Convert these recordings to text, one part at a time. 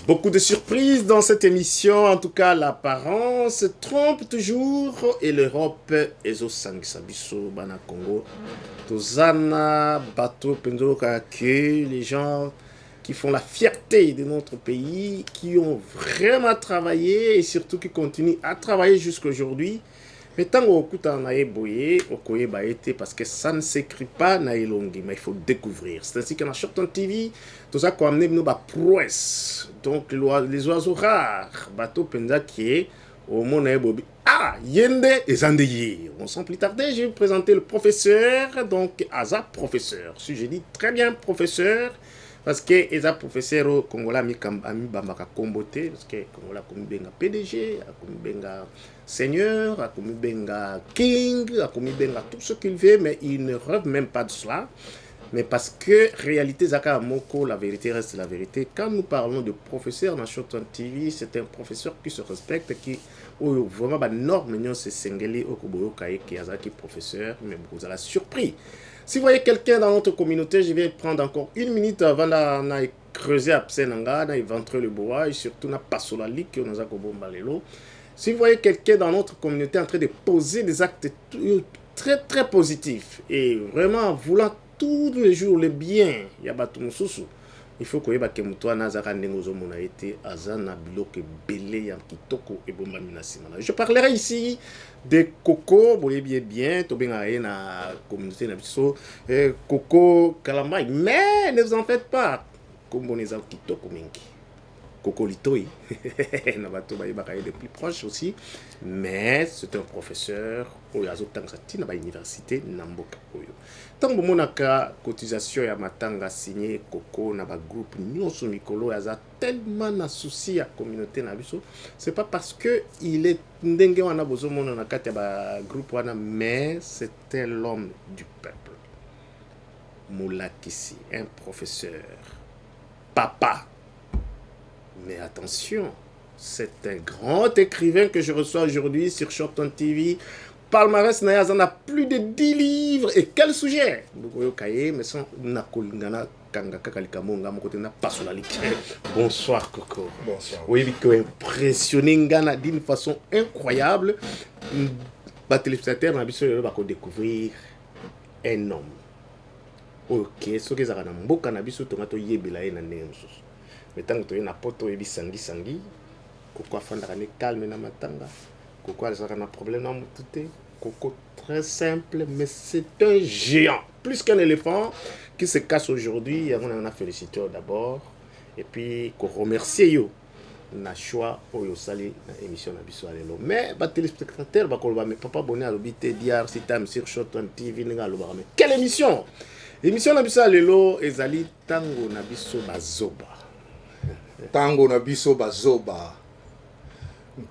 Beaucoup de surprises dans cette émission, en tout cas l'apparence trompe toujours et l'Europe ezo sangisa biso bana Congo. Tozana bateau penzo que les gens qui font la fierté de notre pays, qui ont vraiment travaillé et surtout qui continuent à travailler jusqu'à aujourd'hui. Mais tant qu'on a ébouillé, parce que ça ne s'écrit pas na ilongi, mais il faut découvrir. C'est ainsi qu'on a Shorton TV, tout ça qu'on a amené nous prouesse. Donc les oiseaux rares, bateau penza qui est au monde bobi. Ah, yende et zandeye. On sans plus tarder, je vais vous présenter le professeur, donc Aza professeur. Si je dis très bien professeur, parce que les professeurs au Congola mi bambaka kombote parce que Congola komi benga PDG, komi benga seigneur, komi benga king, komi benga tout ce qu'il veut, mais il ne rêve même pas de cela. Mais parce que réalité Zaka Moko, la vérité reste la vérité. Quand nous parlons de professeur dans Shorton TV, c'est un professeur qui se respecte, qui vraiment ba norme c'est sengeli okuboyo kaye qui azaki professeur, mais vous allez surpris. Si vous voyez quelqu'un dans notre communauté, je vais prendre encore une minute avant de creuser à Psenanga, d'éventrer le bois et surtout na pasolali qui nous a balelo. Si vous voyez quelqu'un dans notre communauté en train de poser des actes très très positifs et vraiment voulant tous les jours le bien, il y a batou mususu. Il faut que mutoa nazara nengozo mona été azana biloke belé ya kitoko et bomba minasimana. Je parlerai ici de Coco, vous voyez bien, to benga na communauté na biso, Coco Kalamai, mais ne vous en faites pas. Comme on est en kitoko mingi. Coco Litoi, de plus proche aussi, mais c'est un professeur au Yazotang na université Namboka Oyo. Tant que monaka cotisation ya matanga signé Coco na ba groupe nyonso mikolo yaza tellement na souci à communauté na biso, c'est pas parce que il est ndenge wana bozo mona na kati ya ba groupe wana, mais c'était l'homme du peuple. Moulakisi, un professeur, papa. Mais attention, c'est un grand écrivain que je reçois aujourd'hui sur Shorton TV. Palmarès Nayaz en a plus de 10 livres. Et quel sujet? Bonsoir Coco. Bonsoir. Oui, impressionné Ngana d'une façon incroyable. Les téléspectateurs vont découvrir un homme. Ok, ce que ça mboka na biso tongato yebela na nemso. Mais tant que tu es na poto et sangi, Coco afandaka ne calme na matanga, Coco a un problème na mutute, Coco très simple, mais c'est un géant, plus qu'un éléphant qui se casse aujourd'hui. On a félicité d'abord, et puis qu'on remercie yo na choix au yo sali na émission na biso alelo. Mais ba téléspectateur ba koloba mais papa bonné à l'obité diar si tam sur Shorton TV nga loba mais quelle émission? Émission na biso alelo ezali tango na biso bazoba. Tango na biso bazoba.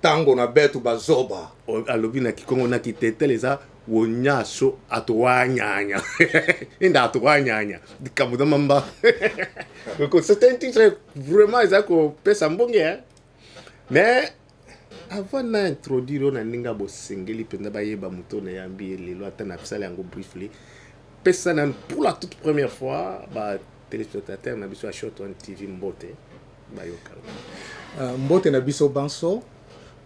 Tango na betu bazoba. Alobi na kikongo na kitetele eza wonyaso atwanyanya. Inda atwanyanya. Dikamuda mamba. Donc c'est un titre vraiment ezako pesa mbonge hein. Mais avant d'introduire na ninga bo singeli penda bayeba muto na yambi lelo atana pisala yango briefly. Pesa na pour la toute première fois ba téléspectateur na biso a Shorton TV mbote. Mbote na biso banso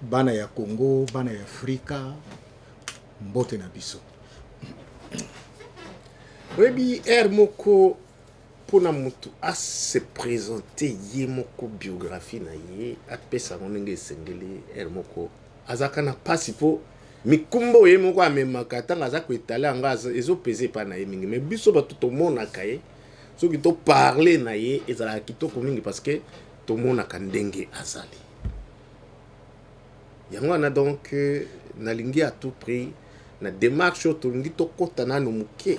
bana ya Congo, bana ya Afrika, mbote na biso. Webi Moko pona mutu a se présenter ye moko biographie na ye apesa monenge sengeli Moko azaka na pasipo mikumbo ye moko amemaka tanga za ko etala anga ezo peser pa na ye mingi mais biso ba tout mona kaye so ki to parler na ye ezala kitoko mingi parce que tout le monde a kandenge azali. Yango na donc na lingi à tout prix na démarche to lingi to kota na no muke.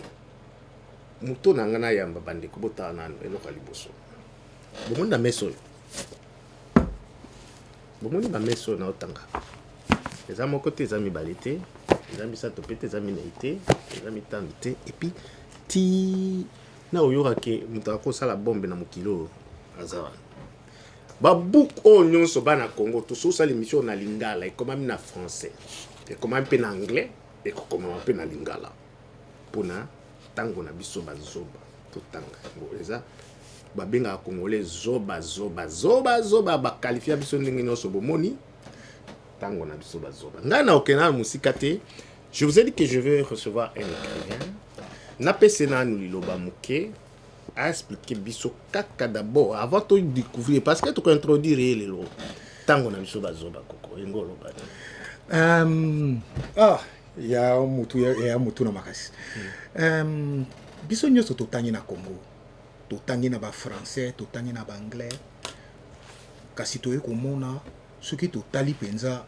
Muto na ngana yamba bande ko bota na eno kaliboso. Bomundi na meso. Bomundi na meso na otanga. Les mon côté zami balité, les amis ça topete, les amis naité, les amis tandité et puis ti na oyora ke mutako sala bombe na mukilo azawa. Babouk o nyonso bana Congo to so sala émission na lingala et comme na français et comme un peu en anglais et comme un peu na lingala pona tango na biso bazoba to tanga ngo eza babenga congolais zoba baqualifia biso ndenge nyonso bomoni tango na biso bazoba ngai na okena musika te. Je vous ai dit que je vais recevoir un écrivain napese nanu liloba moke a expliquer biso kaka d'abord avant de découvrir parce que tu peux introduire lelo tango na biso bazoba koko engolo ba ya mutu na makasi biso nyonso totangi na Congo, totangi na ba français, totangi na ba anglais, kasi toye komona soki totali penza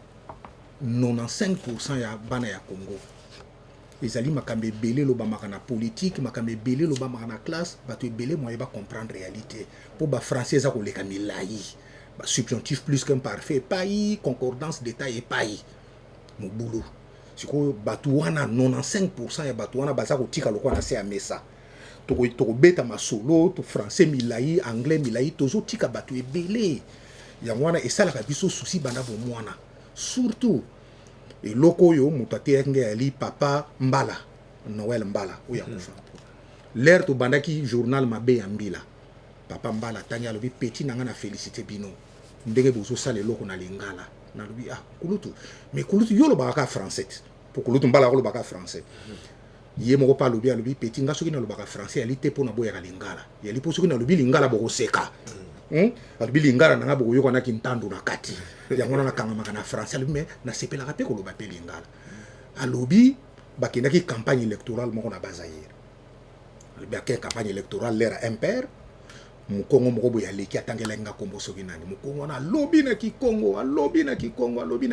95% ya bana ya Congo ezali makambe ebele lobamaka na politique, makambe ebele lobamaka na classe, bato ebele moye ba comprendre réalité po ba français eza koleka milai, ba subjonctif plus qu'un parfait epai, concordance d'état epai mobulu sikoyo bato wana 95% ya bato wana baza kotika lokwa na se ya mesa tokobeta masolo to français milai, anglais milai, tozotika bato ebele yango wana esalaka biso susi banda bomwana surtout eloko oyo moto ateyaki ali papa Mbala Noël Mbala oyo akufa l'air tobandaki journal mabe ya mbila papa Mbala tangi alobi petit nanga na félicité bino ndenge bozosala eloko na lingala nalobi kulutu mais kulutu yo lobaka français po kulutu Mbala kolobaka français ye moko pa alobi petit nga soki nalobaka français ali te mpo na boyaka lingala yali mpo soki nalobi lingala bokoseka alobi lingala nanga bokoyokanaki ntando na kati yango wana nakangamaka na français alobi me nasepelaka mpe koloba mpe lingala alobi bakendaki campagne électorale moko na Bazaïre alobi ake campagne électorale lera impère mokongo moko boye aleki atangelaki nga kombo soki nani mokongo wana alobi na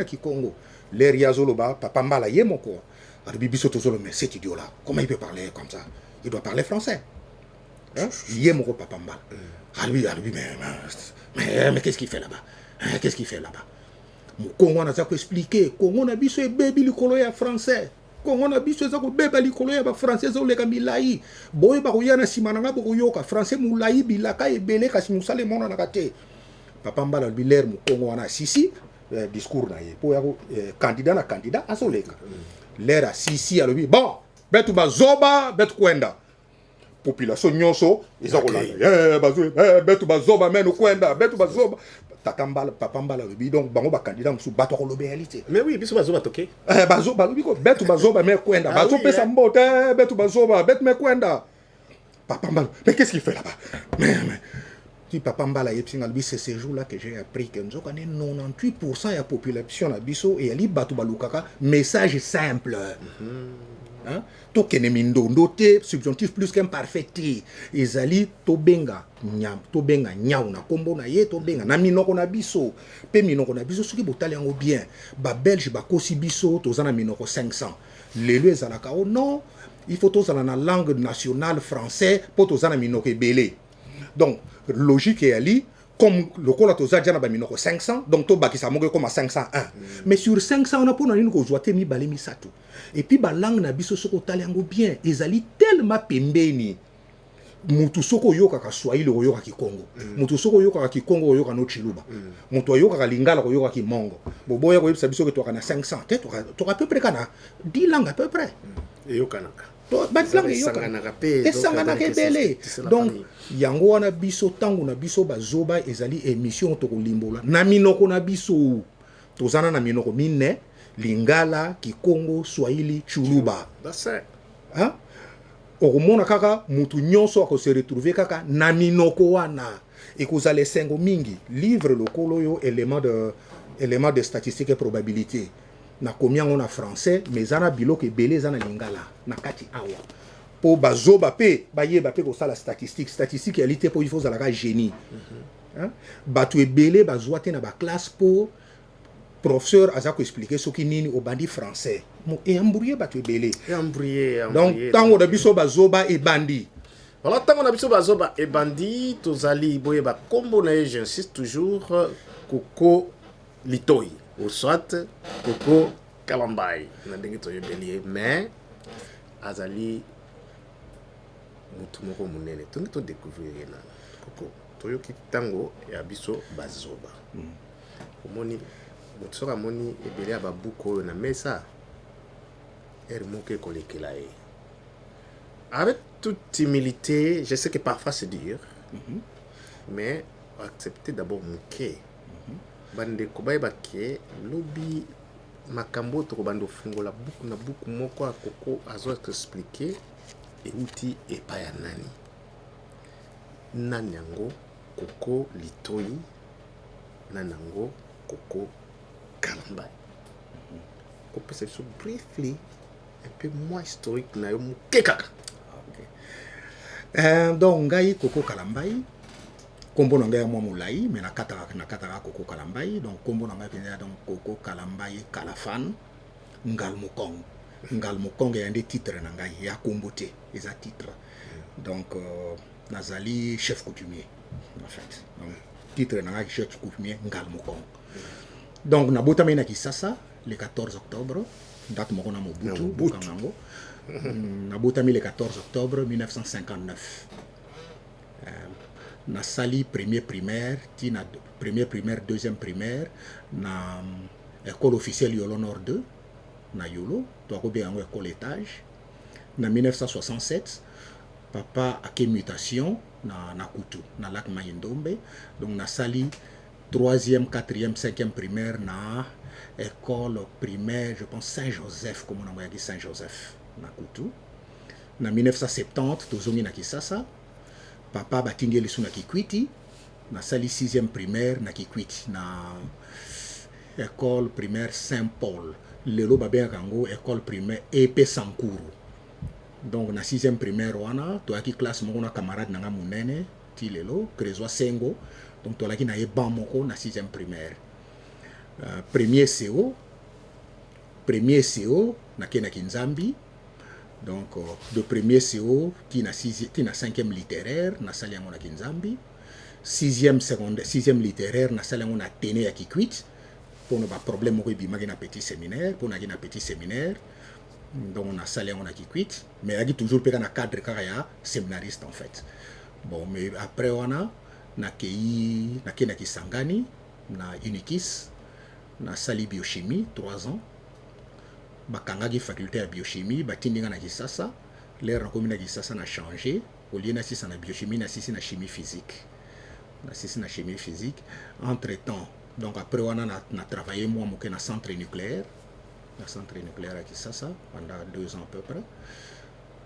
kikongo lere ye azoloba papa Mbala ye moko alobi biso tozoloba mais cet idiot là comment il peut parler comme ça, il doit parler français ye moko papa Mbala alobi mais qu'est-ce qu'il fait là-bas mokongo wana aza koexplike kongo na biso ebebi likolo ya français, kongo na biso eza kobeba likolo ya bafrançais ezoleka milai boyeba koya na nsima na nga bokoyoka français molai bilaka ebele kasi mosala emonanaka te papa Mbala alobi lere mokongo wana asisi discours na ye po ya candidat na candidat azoleka lere asisi alobi bon betu bazoba betu kwenda population nyonso eza kolanda betu bazoba meno kwenda betu bazoba papa Mbala lobi donc bango ba candidat musu bato kolobe réalité mais oui biso bazoba toke bazoba lobi ko betu bazoba me kwenda bazo pesa mbote betu bazoba betu me kwenda papa Mbala mais qu'est-ce qu'il fait là-bas mais si papa Mbala yepsinga lobi c'est ce jour là que j'ai appris que nzoka ne 98% ya population na biso et ali bato balukaka message simple tokene mindondo te subjonctif plus qu'un parfait te ezali tobenga nyau na kombo na ye tobenga na minoko na biso pe minoko na biso soki botali yango bien ba belge bakosi biso tozana minoko 500 lelo ezalaka non il faut tozala na langue nationale français po tozana minoko ebele donc logique eyali comme le cola tozadia na ba minoko 500 donc to bakisa moko comme 501 mais sur 500 on a pour nini ko zoate mi balé misato et puis ba langue na biso soko tali yango bien ezali tellement pembeni mutu soko yoka ka Swahili oyoka ki Congo mutu soko yoka ka Congo oyoka no Chiluba mutu oyoka ka Lingala oyoka ki Mongo boboya ko yebisa biso ke to kana 500 te to à peu près kana 10 langues à peu près eyokanaka donc yango wana biso tango na biso bazoba ezali émission to kolimbola na minoko na biso tozana na minoko mine Lingala, Kikongo, Swahili, Chuluba. That's it. Okomona kaka mutu nyonso ako se retrouver kaka na minoko wana ekozala sengo mingi livre lokolo yo élément de statistique et probabilité na combien on a français mais zana biloko ebele zana Lingala na kati awa po bazoba pe bayeba pe ko sala statistique ya lité po il faut zala ka génie batu ebele bazwa te na ba classe po professeur azako expliquer ce qui nini au bandi français mo et embrouiller batu ebele donc tango da biso bazoba e bandi voilà tango na biso bazoba e bandi tozali boye ba kombo na j'insiste toujours Koko Litoi ou soit Koko Kalambai na ndenge to yebeli mais azali mutu moko munene tongi to découvrir na Koko toyoki tango ya biso bazoba omoni mutu soka moni ebele ya babuku oyo na mesa moke kolekela ye avec toute humilité je sais que parfois c'est dur mais accepter d'abord moke bandeko bayeba ke lobi makambo tokobanda ofungola buku na buku moko ya koko azo expliquer euti epai ya nani yango koko litoi nani yango koko kalambai kopesa biso briefly un peu moins historique na yo moke kaka. Donc ngai koko kalambai kombo na ngai ya mwa molai mais nakataka koko kalambai donc kombo na ngai penza donc koko kalambai kalafan ngal mokong ya nde titre na ngai ya kombo te eza titre donc nazali chef coutumier en fait donc titre na ngai chef coutumier ngal mokong donc nabotami na Kisasa le 14 octobre date moko na Mobutu kangango nabotami le 14 octobre 1959 na sali premier primaire tina premier primaire deuxième primaire na école officielle Yolo Nord 2 na Yolo toakobe yango école étage na 1967 papa ake mutation na Kutu na lac Mayindombe donc na sali troisième quatrième cinquième primaire na école primaire je pense Saint-Joseph comme on a dit Saint-Joseph na Kutu na 1970 tozongi na Kisasa papa batingi lisu na Kikwiti na sali 6e primaire na Kikwiti na école primaire Saint-Paul lelo babengaka yango école primaire EP Sankuru donc na 6e primaire wana toyaki classe moko na camarade nanga munene ti lelo Krezwa Sengo donc toyaki na ye ban moko na 6e primaire premier CO na Kinzambi donc de premier CO qui na 5e littéraire na sali yango na Kinzambi 6e secondaire 6e littéraire na sali yango na Tene ya Kikwit pour ne pas problème moko ebimaki na petit séminaire pour na petit séminaire donc na sali yango na Kikwit mais yaki toujours peka na cadre kaka ya séminariste en fait bon mais après wana na Kisangani na Unikis na sali biochimie 3 ans bakangaki faculté ya biochimie batindinga na Kisasa l'air na komi na Kisasa na changé au lieu na sisa na biochimie na sisi na chimie physique entre temps donc après wana na travaillé moi moké na centre nucléaire à Kisasa pendant 2 ans à peu près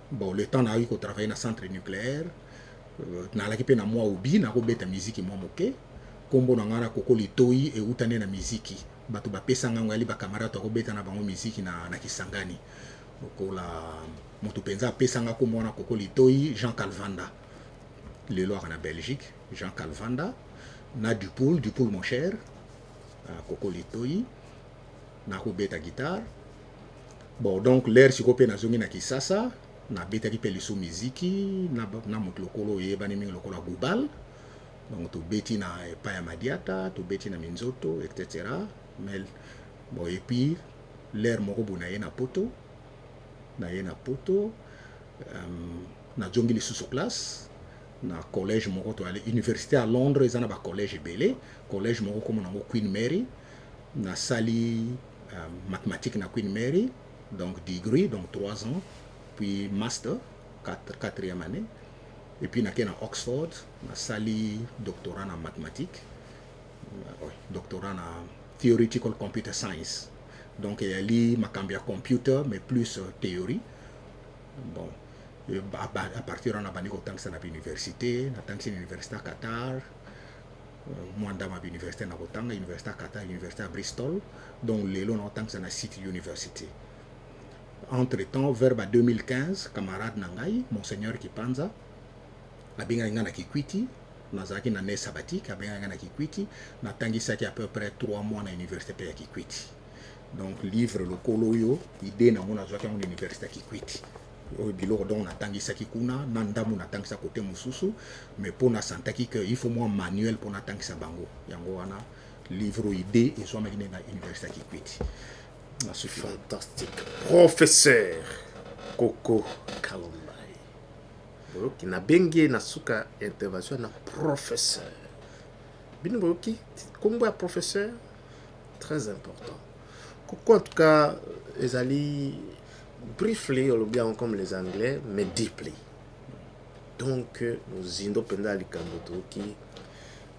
bon le temps na eu ko travailler na centre nucléaire na laki pe na moi obi na ko beta musique moi moké kombo na ngana koko litoi e utane na musique bato bapesanga ngali bakamarade akobeta na bango miziki na Kisangani okola moto penza apesanga komona koko litoi Jean Calvanda lelo na Belgique Jean Calvanda na Dupoul mon cher koko litoi na kobeta guitare bon donc l'air sikope na zongi na Kisasa na beta ki peliso miziki na moto lokolo yebani mingi lokolo Gubal donc to beti na Paya Madiata to beti na Minzoto etc. Mais bon et puis l'air moko bona ye na poto na jongi lisusu classe na collège moko to aller université à Londres ezana ba collège belé collège moko comme nango Queen Mary na sali mathématiques na Queen Mary donc degree donc 3 ans puis master 4e année et puis na Oxford na sali doctorat na mathématiques doctorat na theoretical computer science donc il y a li makambia computer mais plus théorie bon à partir on a bani ko tangsa na université à Qatar moi ndama université na kotanga université à Qatar université à Bristol donc lelo na tangsa na City University entre temps vers 2015 camarade nangai monseigneur Kipanza abinga ngana Kikwiti nazaki na ne sabbatique abinga na Kikwiti na tangisaki à peu près 3 mois na université ya Kikwiti donc livre le koloyo idée na mona zwaki na université ya Kikwiti o biloko donc na tangisaki kuna na ndamu na tangisa côté mususu mais pour na santaki que il faut moi manuel pour na tangisa bango yango wana livre idée et soit na université ya Kikwiti na fantastique professeur Koko Kalambai qui na bengi na suka intervention na professeur bino boki kombo ya professeur très important Koko en tout cas ezali briefly ou bien comme les anglais mais deeply donc nous indo penda likambo toki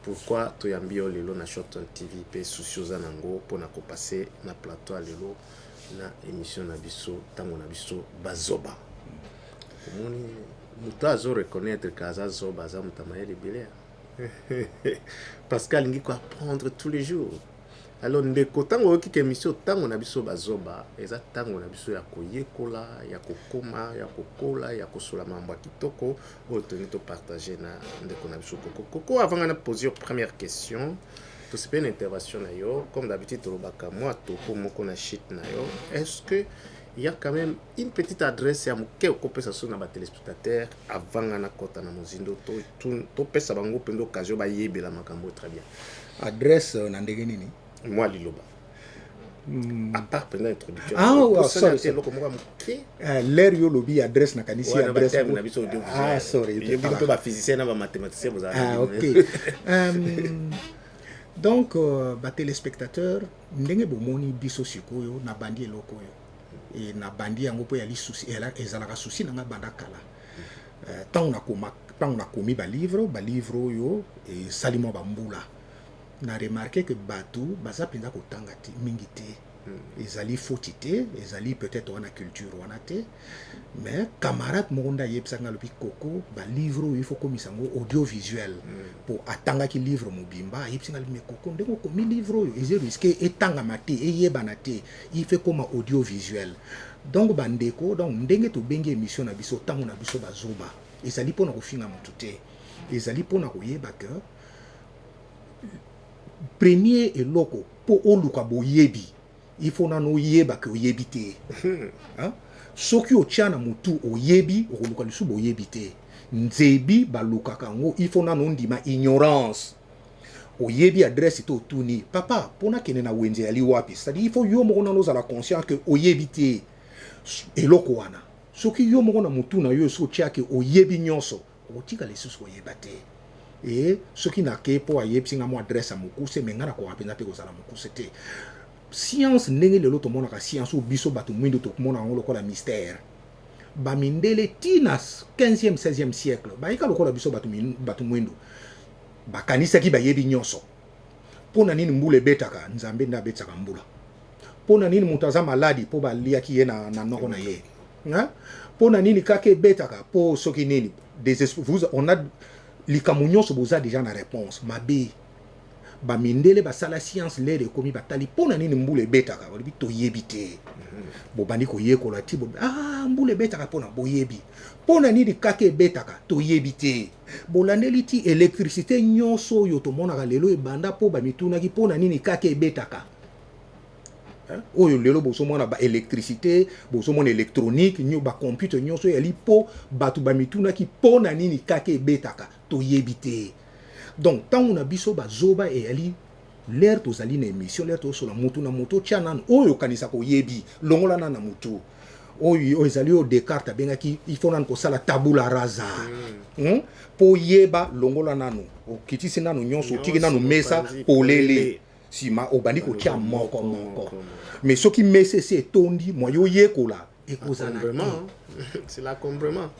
pourquoi toyambi yo lelo na Shorton TV pe souciosa nango pona ko passer na plateau lelo na émission na biso tango na biso bazoba komoni muto azo reconnaître kaza zoba za mutamayele bilea parce qu'alingi ko apprendre tous les jours. Alors ndeko tango ki émission tango na biso bazoba eza tango na biso ya koyekola ya kokoma ya kokola ya kosola mambo kitoko o to partager na ndeko na biso koko avant na poser première question to c'est une intervention na yo comme d'habitude robaka moi to ko moko na shit na yo est-ce que il y a quand même une petite adresse à moke okopesa so na ba téléspectateurs avant na kota na mozindo to pesa bango pendo occasion ba yebela makambo très bien adresse na ndenge nini moi liloba à part pendant l'introduction l'air yo lobi adresse na kanisi adresse sorry je dis que ba physicien na ba mathématicien vous avez OK donc ba téléspectateur ndenge bomoni biso sikoyo na bandi eloko yo et na bandi yango po ya li souci ezalaka souci na banda kala tant na komi ba livre yo et salimo ba mbula na remarqué que batou baza penza kotanga ti mingi te ezali foti te ezali peut-être wana culture wana te mais camarade monda yebsanga lobi koko ba livre il faut komisa ngo audiovisuel pour atanga ki livre mobimba yebsanga me koko ndeko komi livre yo eze risqué etanga mate eyebana te il fait comme audiovisuel donc bandeko donc ndenge to bengi émission na biso tango na biso bazoba ezali pona kofinga mutu te ezali pona koyeba que premier eloko po oluka boyebi il faut nano yeba ke oyebi te hein soki otiana mutu oyebi okoluka lisu boyebi te nzebi baluka kango il faut nano ndima ignorance oyebi adresse to tuni papa pona kene na wenze ali wapi c'est-à-dire il faut yo moko nano za la conscience que oyebi te eloko wana soki yo moko na mutu na yo so tiake oyebi nyonso otika lesusu oyeba te et ce qui n'a que pour ayer singa mo adresse à mokuse mengana ko apena pe ko sala mokuse te science ndenge lelo to mona ka science ou biso batu mwindo to mona ngolo ko la mystère ba mindele tinas 15e 16e siècle ba ika lokola biso batu mwindo ba kanisa ki ba yebi nyonso pona nini mbule betaka nzambe nda betaka mbula pona nini mutaza maladi po ba lia ki ye na noko na ye hein pona nini kake betaka po soki nini vous on a likamunyo so boza déjà na réponse mabe ba mindele ba sala science lere komi batali pona nini mbule betaka olibi to yebite bo bandi ko yekola ti bo mbule betaka pona boyebi pona nini kake betaka to yebite bo landeli ti électricité nyonso yo to mona ka lelo e banda po ba mituna ki pona nini kake betaka oyo lelo boso mona ba électricité boso mona électronique nyo ba computer nyonso yali po batu ba mituna ki pona nini kake betaka to yebite donc tant on a biso ba zoba e yali l'air to zali na émission l'air to so la mutu na moto tiana oyo kanisa ko yebi longola na mutu oyo ezali o Descartes bengaki il faut nan ko sala tabula rasa po yeba longola nanu o kitisi nanu nyonso tiki nanu mesa polele sima obandi ko tia moko mais ce qui met c'est tondi moyo yekola ekozana c'est l'accompagnement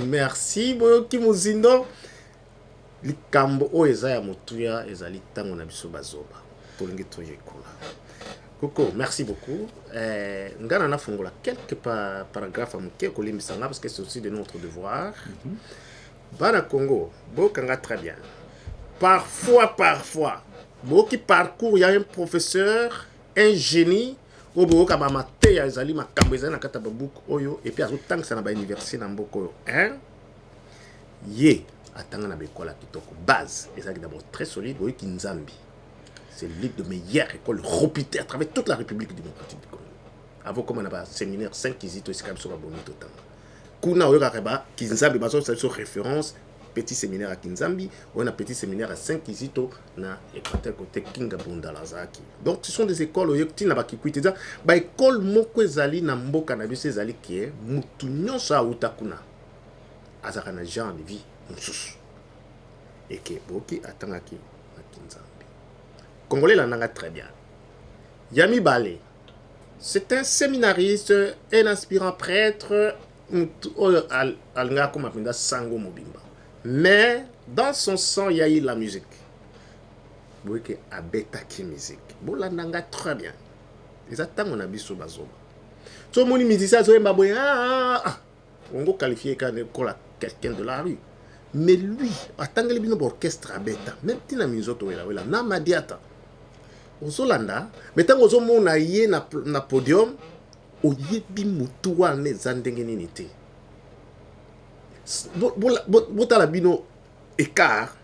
merci boyoki muzindo likambo o eza ya motuya ezali tango na biso bazoba tolingi toyekola Coco, merci beaucoup. Ngana na fongola quelques paragraphes à moke kolimbisa nga parce que c'est aussi de notre devoir. Bana Congo, bokanga très bien. Parfois, qui parcours, il y a un professeur, un génie, au boka ba mate ya ezali makambo ezali na kata babuku oyo et puis azotanga sana ba université na mboko oyo. Ye atanga na bekola kitoko base ezali d'abord très solide boyi kinzambi. C'est l'une de meilleures écoles réputées à travers toute la République démocratique du Congo. Avant comme on a un séminaire 5 kizito ici comme ça bonito temps. Kuna oyo kareba kinzambi bazo ça sur référence petit séminaire à Kinzambi, on a petit séminaire à 5 kizito na équateur côté Kinga Bundalazaki. Donc ce sont des écoles oyo tina ba kikuite za ba école moko ezali na mboka na biso ezali ki mutu nyonso utakuna. Azaka na genre de vie mususu. Et que boki atangaki na Kinzambi. Congolais l'en très bien. Yami Bale, c'est un séminariste, un aspirant prêtre, mais dans son sang, il y a eu la musique. Vous voyez que abeta qui musique. Bolandanga très bien. Les attentes on a vu sur Bazoba. Tout le monde me dit ça, on va qualifier quelqu'un de la rue. Mais lui, attendez le bien orchestre abeta. Même si la musique là, na madiata. Aux Hollanda, mais tant que on a yé na podium, au yebi mutuwa ne zandengenité. Bota la bino écart.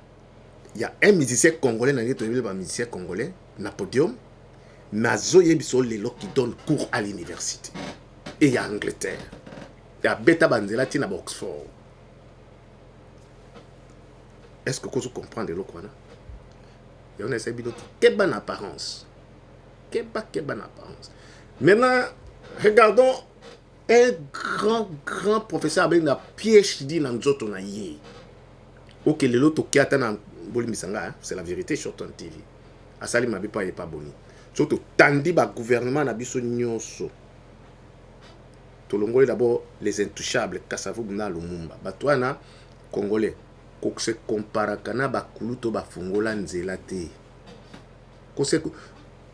Il y a un musicien congolais, un musicien congolais, na podium, nazo yebiso lelo qui donne cours à l'université. Et il y a Angleterre. Il y a Beta Banzela tina Oxford. Est-ce que vous comprenez le quoi? Et on essaie de dire quelle bonne apparence. Quelle bonne apparence. Maintenant, regardons un grand professeur avec un PhD dans notre pays. Ok, le lot qui attend c'est la vérité sur ton TV. Asali mabi pas pas boni. Surtout tandi ba gouvernement na biso nyonso. Tolongoli d'abord les intouchables Kasavu na Lumumba. Batwana congolais ko se compara kana ba kuluto ba fungola nzela te. Ko se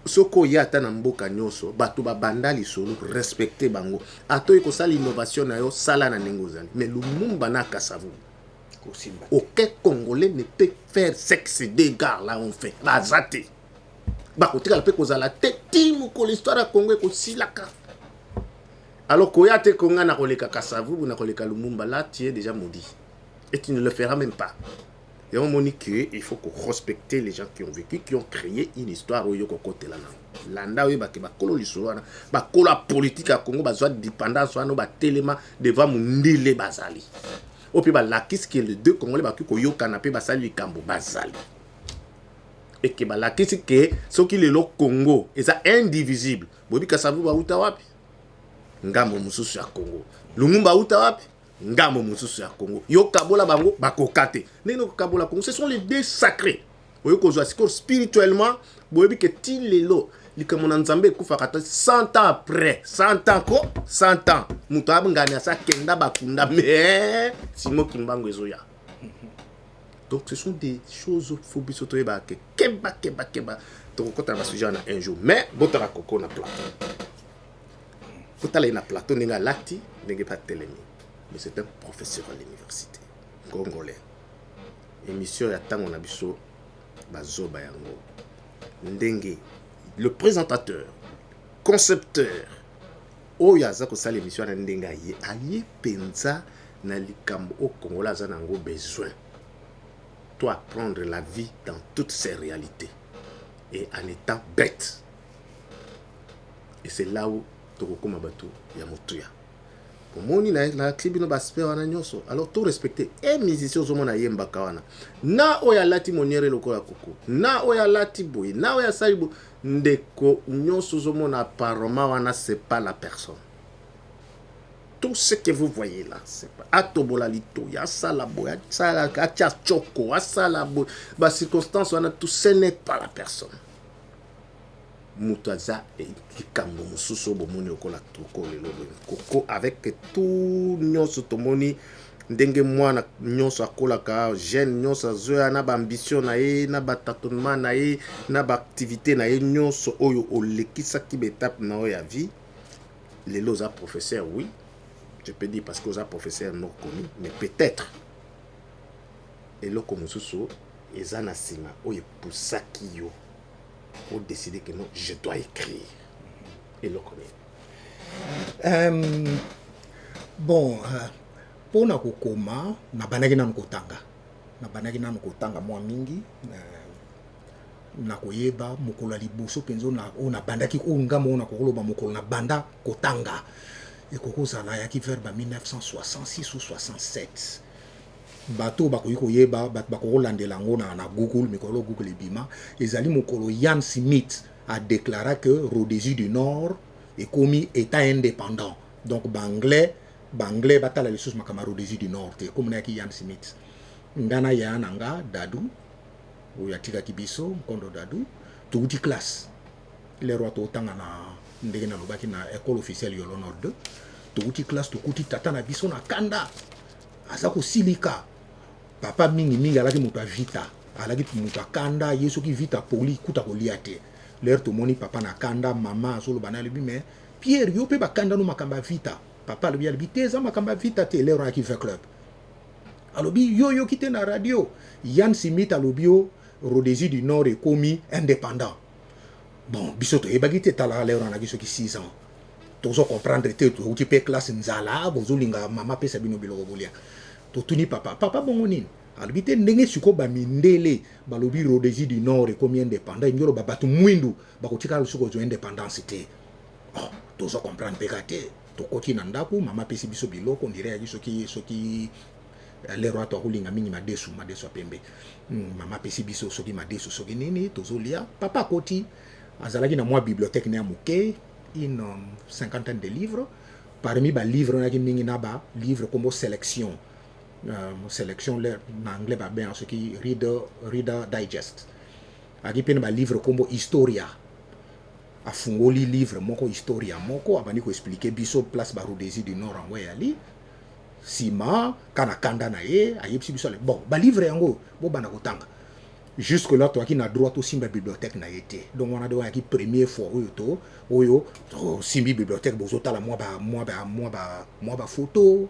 soko yata na mboka nyonso batu ba bandali solo respecter bango. Ato ko sala innovation na yo sala na nengozali. Mais Lumumba na Kasavu aucun Congolais ne peut faire sexe d'égards là on fait. Bazate. Bakotika la pe kozala te timu ko l'histoire ya Congo ko silaka. Alors koyate konga na koleka Kasavu ou na koleka Lumumba là tu es déjà maudit. Et tu ne le feras même pas. Et on m'a dit qu'il faut respecter les gens qui ont vécu, qui ont créé une histoire où il y a côté là. Landa oui baki bakolo lisolo bakolo politique à Congo bazwa dépendance wana ba telema devant mundile bazali. Au puis la qui est les deux Congolais baki ko yo canapé basali kambo bazali. Et que la qui que ce qui est le Congo et ça indivisible. Bobi Kasavu ba uta wapi? Ngambo mususu ya Congo. Lumumba uta wapi? Ngambo mususu ya Congo. Yo kabola bango bakokate. Neno kabola Congo, ce sont les deux sacrés. Oyo kozwa siko spirituellement, bobi que ti lelo likamona nzambe kufakata 100 ans après, 100 ans ko 100 ans. Muto abngani asa kenda bakunda mais simo kimbango ezoya. Donc ce sont des choses phobie sotoye ba ke keba to kota ba sujet na un jour mais botara koko na plateau. Botala na plateau ninga lati ndenge pa telemi. Mais c'est un professeur à l'université congolais. Émission ya tango na biso bazoba yango. Ndenge le présentateur, concepteur, oyaza ko sala émission na ndenge aye penza na likambo au Congo la zanango besoin. Toi prendre la vie dans toutes ses réalités et en étant bête. Et c'est là où tokokoma batu ya motuya. Pour moi, na klibino basper wana nyoso. Alors tout respecter et musicien zo mona yemba kawana. Na oya lati moniere lokola koko. Na oya lati boy, na oya salibo ndeko nyoso zo mona apparemment wana c'est pas la personne. Tout ce que vous voyez là, c'est pas atobola lito, ya salabo, ya sala kacha choko, ya salabo, ba circonstance wana tout ce n'est pas la personne. Mutaza et Kikambo Mususo Bomoni Okola Toko le Koko avec tout nyonso tomoni ndenge mwana nyonso akola ka jeune nyonso zoya na ba ambition na ye na ba tâtonnement na ye na ba activité na ye nyonso oyo olekisa ki betape na o ya vie les loza professeur oui je peux dire parce que oza professeur non connu mais peut-être et loko Mususo ezana sima oyo pusaki yo pour décider que non, je dois écrire. Et le connaît. Bon, pour na kokoma, na banaki na nkotanga. Na banaki na nkotanga mwa mingi. Na koyeba mokolo liboso penzo na ona bandaki ko ngamo na kokolo ba mokolo na banda kotanga. Et koko zala ya ki vers 1966 ou 67. Bato bakoyi koyeba bakolandela ngo na Google mikolo Google ebima ezali mokolo Ian Smith a déclaré que Rhodésie du Nord est commis état indépendant donc banglais batala les choses makama Rhodésie du Nord te comme na ki Ian Smith ngana ya nanga dadu oya tika kibiso kondo dadu tuuti classe les rois to tanga na ndenge na lobaki na école officielle yolo Nord 2 tuuti classe tukuti tata na biso na kanda asa ko silika papa mingi alaki moto a vita alaki moto a kanda ye soki vita poli kuta kolia te l'air tomoni papa na kanda mama azoloba na alobi mais Pierre yo pe bakanda no makamba vita papa alobi te eza makamba vita te l'air onaki 20 club alobi yo kite na radio Yann Simit alobi yo Rhodésie du Nord ekomi indépendant bon biso toyebaki te tala l'air onaki soki 6 ans tozo comprendre te tu pe classe nzala bozolinga mama pesa bino biloko bolia totuni papa bongo nini alobi te ndenge siko bamindele balobi Rhodésie du Nord ekomi indépendant ngelo babatu mwindu bakotika siko zo indépendance te tozo comprendre peka te tokoti na ndako mama pesi biso biloko ndire ya soki le roi to kulinga mingi madesu apembe mama pesi biso soki madesu soki nini tozolia papa koti azalaki na mwa bibliothèque na moke une cinquantaine de livres parmi ba livres na mingi na ba livre comme sélection en anglais ba bien ce qui reader digest aki pena ba livre comme historia afungoli livre moko historia moko abani ko expliquer biso place ba Rhodésie du Nord en ali sima kana kanda na ye ayebisi biso bon ba livre yango bo bana kotanga jusque là toi qui na droit au simba bibliothèque na été donc on a de qui première fois oyo simbi bibliothèque bozo tala moi ba photo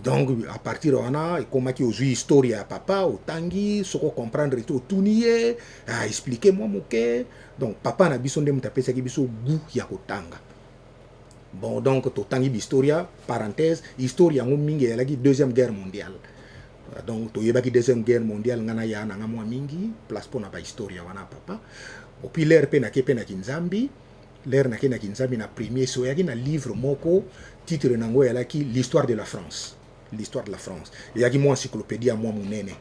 donc à partir on a comment qui aujourd'hui histoire à papa au tangi soko comprendre tout tunier à expliquer moi moke donc papa na biso ndem tapesa ki biso goût ya kotanga bon donc to tangi historia parenthèse historia ngo mingi ya la deuxième guerre mondiale donc to yebaki deuxième guerre mondiale ngana ya na ngamwa mingi place pona ba historia wana papa puis l'air pe na kinzambi l'air na kinzambi na premier so yaki na livre moko titre nango ya laki l'histoire de la France yaki mo encyclopédie mo munene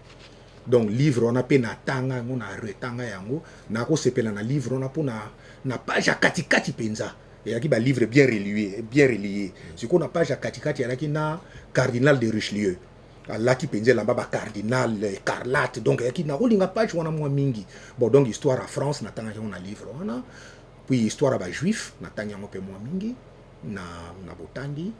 donc livre on a pe na tanga ngo na retanga yango na ko sepela na livre on a pona na page katikati penza yaki ba livre bien relié ce qu'on a page katikati yaki na cardinal de Richelieu alaki penze lamba ba cardinal écarlate donc yaki na rolinga page wana mwa mingi bon donc histoire à France na tanga na livre wana puis histoire ba juif na tanga mo pe mwa mingi na botandi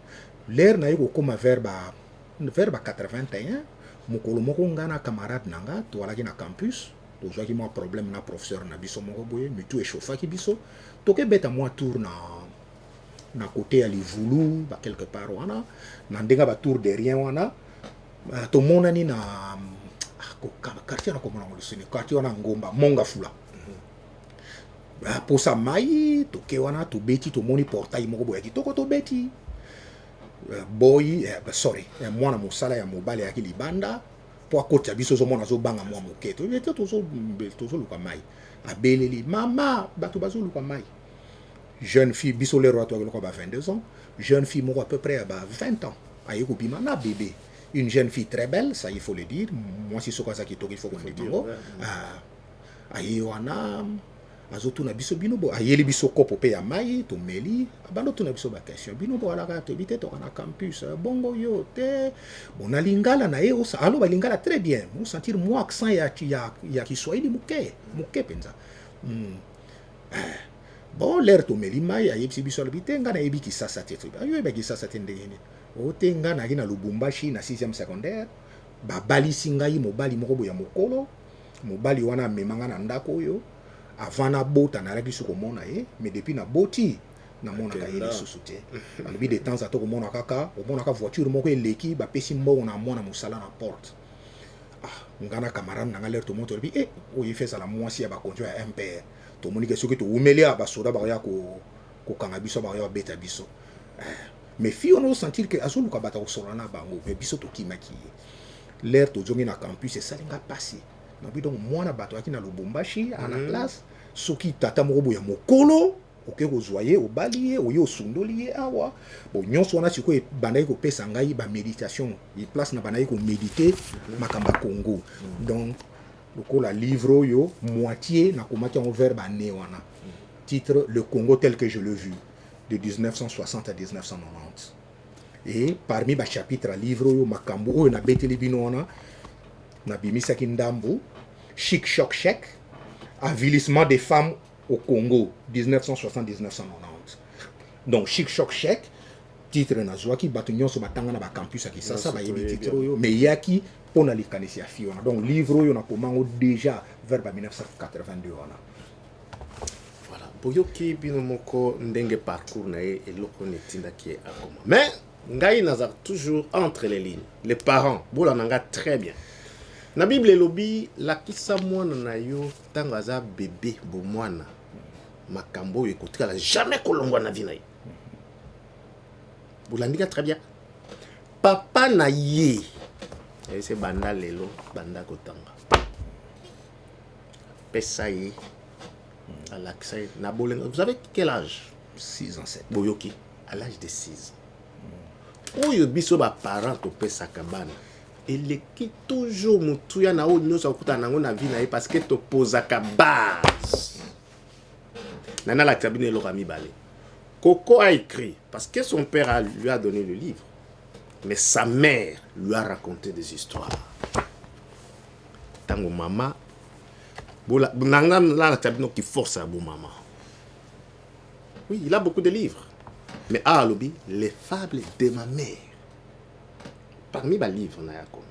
l'air na yiko koma vers ba 81 mokolo moko ngana camarade nanga to alaki na campus to zaki mo problème na professeur na biso moko boye mitu échauffaki biso to ke beta mo tour na côté ya livulu ba quelque part wana na ndenga ba tour de rien wana to monani na quartier na komona ngolosini quartier na ngomba monga fula posa mai to ke wana to beti to moni portail moko boye kitoko to beti boy mwana mosala ya mobale ya kilibanda po akoti biso zo mona zo banga mwa moketo yeto tozo luka mai abeleli mama bato bazo luka mai jeune fille biso le roi to ko ba 22 ans jeune fille moko à peu près ba 20 ans aye ko bima na bébé une jeune fille très belle ça il faut le dire moi si soka zaki to il faut qu'on le dise aye wana azotuna biso bino bo ayeli biso kopo pe ya mai to meli abando tuna biso ba question bino bo alaka to bité to na campus bongo yo te bona lingala na ye osa alo ba lingala très bien on sentir moi accent ya Kiswahili muke penza bon l'air to meli mai ayebisi biso albité ngana yebi kisasa te to ayo yebi kisasa te ndenge o te ngana kina Lubumbashi na 6e secondaire ba balisi ngai mobali moko boya mokolo mobali wana memanga na ndako oyo avant na bota na raki suko mona mais depuis na boti na mona ka yeli susute alobi de temps à to mona kaka o mona ka voiture moko eleki ba pesi mbongo na mona musala na porte ngana camarade na ngaler to moto bi o yefesa la mwasi ya ba konjo ya MPR to moni ke soki to umelia ba soda ba ya ko kanga biso ba ya beta biso mais fi on sentir que azulu ka bata ko solana bango mais biso to kimaki l'air to jongi na campus et ça linga passé na bi donc mwana bato aki na Lubumbashi à la classe soki tata moko boya mokolo oke ko zoyer o balier o yo sundolier awa bon nyonso wana siko e bandai ko pesa ngai ba méditation i place na bandai ko méditer makamba Congo donc lokola livre yo moitié na komaki en vers ba né wana titre Le Congo tel que je l'ai vu de 1960 à 1990 et parmi ba chapitre livre yo makambo o na beteli bino wana na bimisaki ndambo chic choc chèque avilissement des femmes au Congo 1960-1990 donc chic choc chèque titre nazwaki bato nyonso batanga na bacampus ya Kisasa Nyonso bayebi toyebi titre oyo mais yaki mpona likanisi ya fiona donc livre oyo nakomango déjà vers ba 1982 wana. Voilà, boyoki bino moko ndenge parcours na ye eloko netindaki ye akoma. Mais ngai nazar toujours entre les lignes. Les parents, bola nanga très bien. Na Bible elobi lakisa mwana na yo tango aza bébé bo mwana makambo oyo ekotikala jamais kolongwa na vie na ye. Bolandika très bien. Papa na ye c'est banda lelo banda kotanga. Pesa ye alakisa ye na bolenga. Vous avez quel âge? 6 ans 7. Boyoki à l'âge de 6 ans. Oyo biso ba parents to pesa kabana. Eleki toujours mutuya na oyo nyonso akuta nango na vie na ye parce que to posaka base. Nana la cabine lo rami balé. Coco a écrit parce que son père lui a donné le livre. Mais sa mère lui a raconté des histoires. Tango maman la cabine qui force à bon maman. Oui, il a beaucoup de livres. Mais à Alobi, les fables de ma mère. Parmi les livres, na yakomi.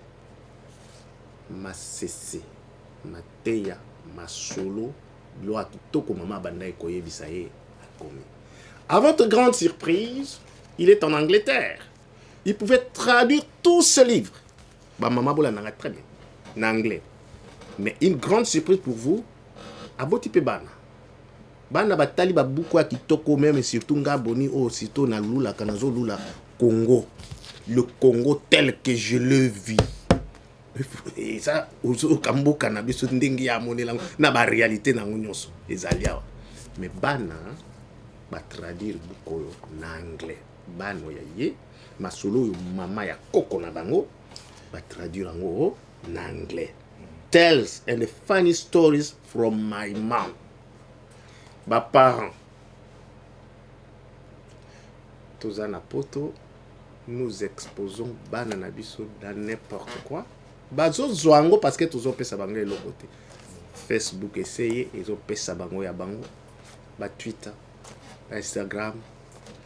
Ma Sese, ma Teya, ma Solo, lo akitoko mama bandaye koye bisaye akomi. À votre grande surprise, il est en Angleterre. Il pouvait traduire tous ces livres. Bah maman bola nanga très bien, en anglais. Mais une grande surprise pour vous, à votre type bana. Bana batali ba beaucoup kitoko même surtout ngaboni o sito na lula kanazo lula Congo. Le Congo tel que je le vis. Et ça au kambo cannabis ndenge ya monela na ba réalité na nyonso ezalia. Mais bana ba traduire beaucoup na anglais. Bano ya ye masolo yo mama ya koko na bango ba traduire ngo na anglais. Tales and funny stories from my mom. Ba parents. Tozana poto, nous exposons bana biso dans n'importe quoi. Bazo zoango parce que tozo pesa bango le côté. Facebook essayer ezo pesa bango ya bango. Ba Twitter, ba Instagram,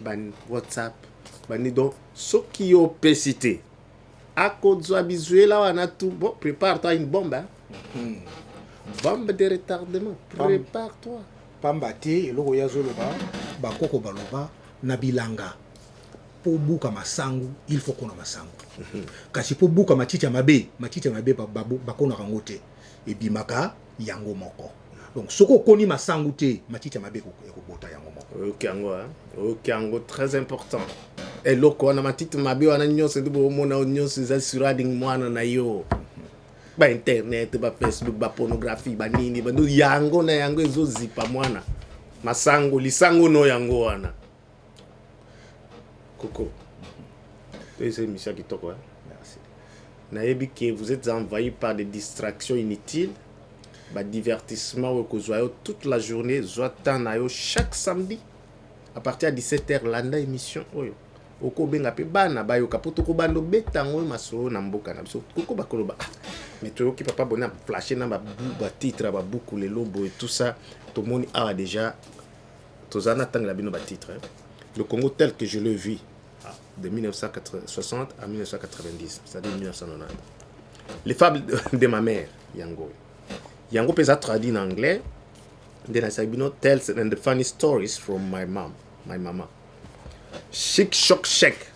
ba WhatsApp, ba nido soki yo pesité. Akozwa bizuela wana tout bon, prépare-toi une bombe hein. Bombe de retardement, prépare-toi. Pamba te eloko ya zoloba bakoko baloba na bilanga po buka masangu il faut qu'on a masangu kasi po buka machicha mabe bakona kango te ebimaka yango moko donc soko koni masangu te machicha mabe ekobota yango moko ok yango très important eloko wana matiti mabe wana nyonso ndipo mona nyonso za surrounding mwana na yo ba internet ba Facebook ba pornographie ba nini ba ndo yango na yango ezo zipa mwana masango lisango no yango wana Coco c'est Michel Kitoko hein? Merci. Naebi que vous êtes envahi par des distractions inutiles ba divertissement au kozoyo toute la journée zoatan na yo chaque samedi à partir de 17h landa émission oyo oko benga pe bana bayo kapoto ko bando betango masolo na mboka na biso koko bakoloba mais toi qui papa bona flasher na ba titre ba beaucoup les lobos et tout ça tout le monde a déjà tozana tang la bino ba titre hein? Le Congo tel que je le vis de 1960 à 1990 c'est-à-dire 1990 les fables de ma mère yango pesa traduit en anglais de la sabino tales and the funny stories from my mama chic choc chèque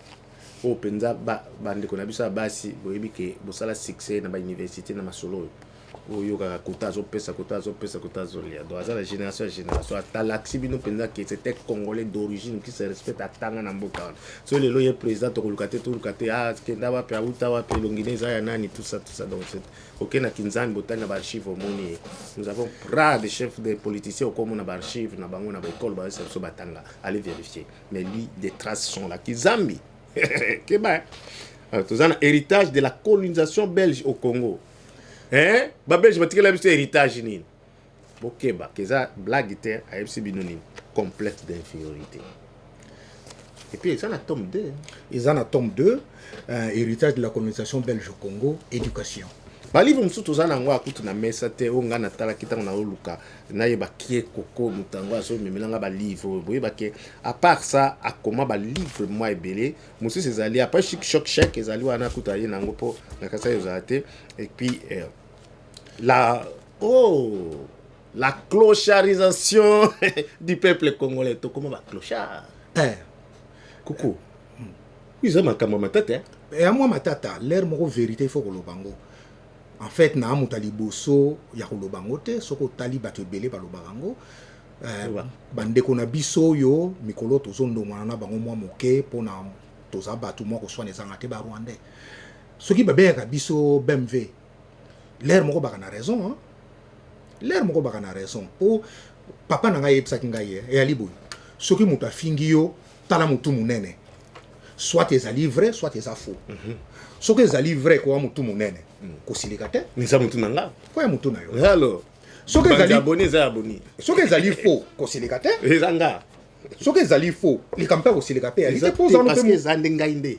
o penza bande ko na biso basi boyebi ke bosala succès na ba université na masolo oyo kaka kotazo pesa lia donc ça la génération à l'axi bino penza que c'était congolais d'origine qui se respecte à tanga na mboka so lelo ye président to lukate kenda ba pa uta wa pelongineza ya nani tout ça donc c'est OK na kinzani botana ba archive au moni nous avons pris des chefs des politiciens comme on a ba archive na bango na ba école ba so batanga allez vérifier mais lui des traces sont là kizambi que ba tout ça héritage de la colonisation belge au Congo. Hein? Babel, je me dis héritage nini. Ok, bah, que ça blague était à MC Binoni, complexe d'infériorité. Et puis, ils en a tome 2. Ils en a tome 2, héritage de la colonisation belge au Congo, éducation. balivre mosusu toza nango akutu na mesa te oyo ngai natalaki ntango naoluka nayeba kie koko moto yango azomemelanga balivre boyebake à part ça akoma balivre mwa ebele mosusu ezali après choc chèque ezali wana akutu aye nango mpo na kasa ezala te et puis la clocharisation du peuple congolais tokoma baclochard koko iza makambo matata ya mwa matata l'air moko vérité il faut koloba ngo en fait na amuta liboso ya koloba ngo te soko otali bato ebele balobaka ngo bandeko na biso oyo mikolo tozondongwana na bango mwa moke mpona toza bato mwa koswana ezanga te barwandais soki babeyaka biso bmv l'air moko baka na raison hein? L'air moko baka na raison po papa na ngai yebisaki ngai eyali boye soki moto afingi yo tala motu monene soit ezali vrai soit eza faux soki ezali vrai koya motu monene kosilika te nisa motu na nga koya motu na yo alors soki ezali faux kosilika te eza nga soki ezali faux likambo mpe kosilika mpe yali te parce que eza nde ngai nde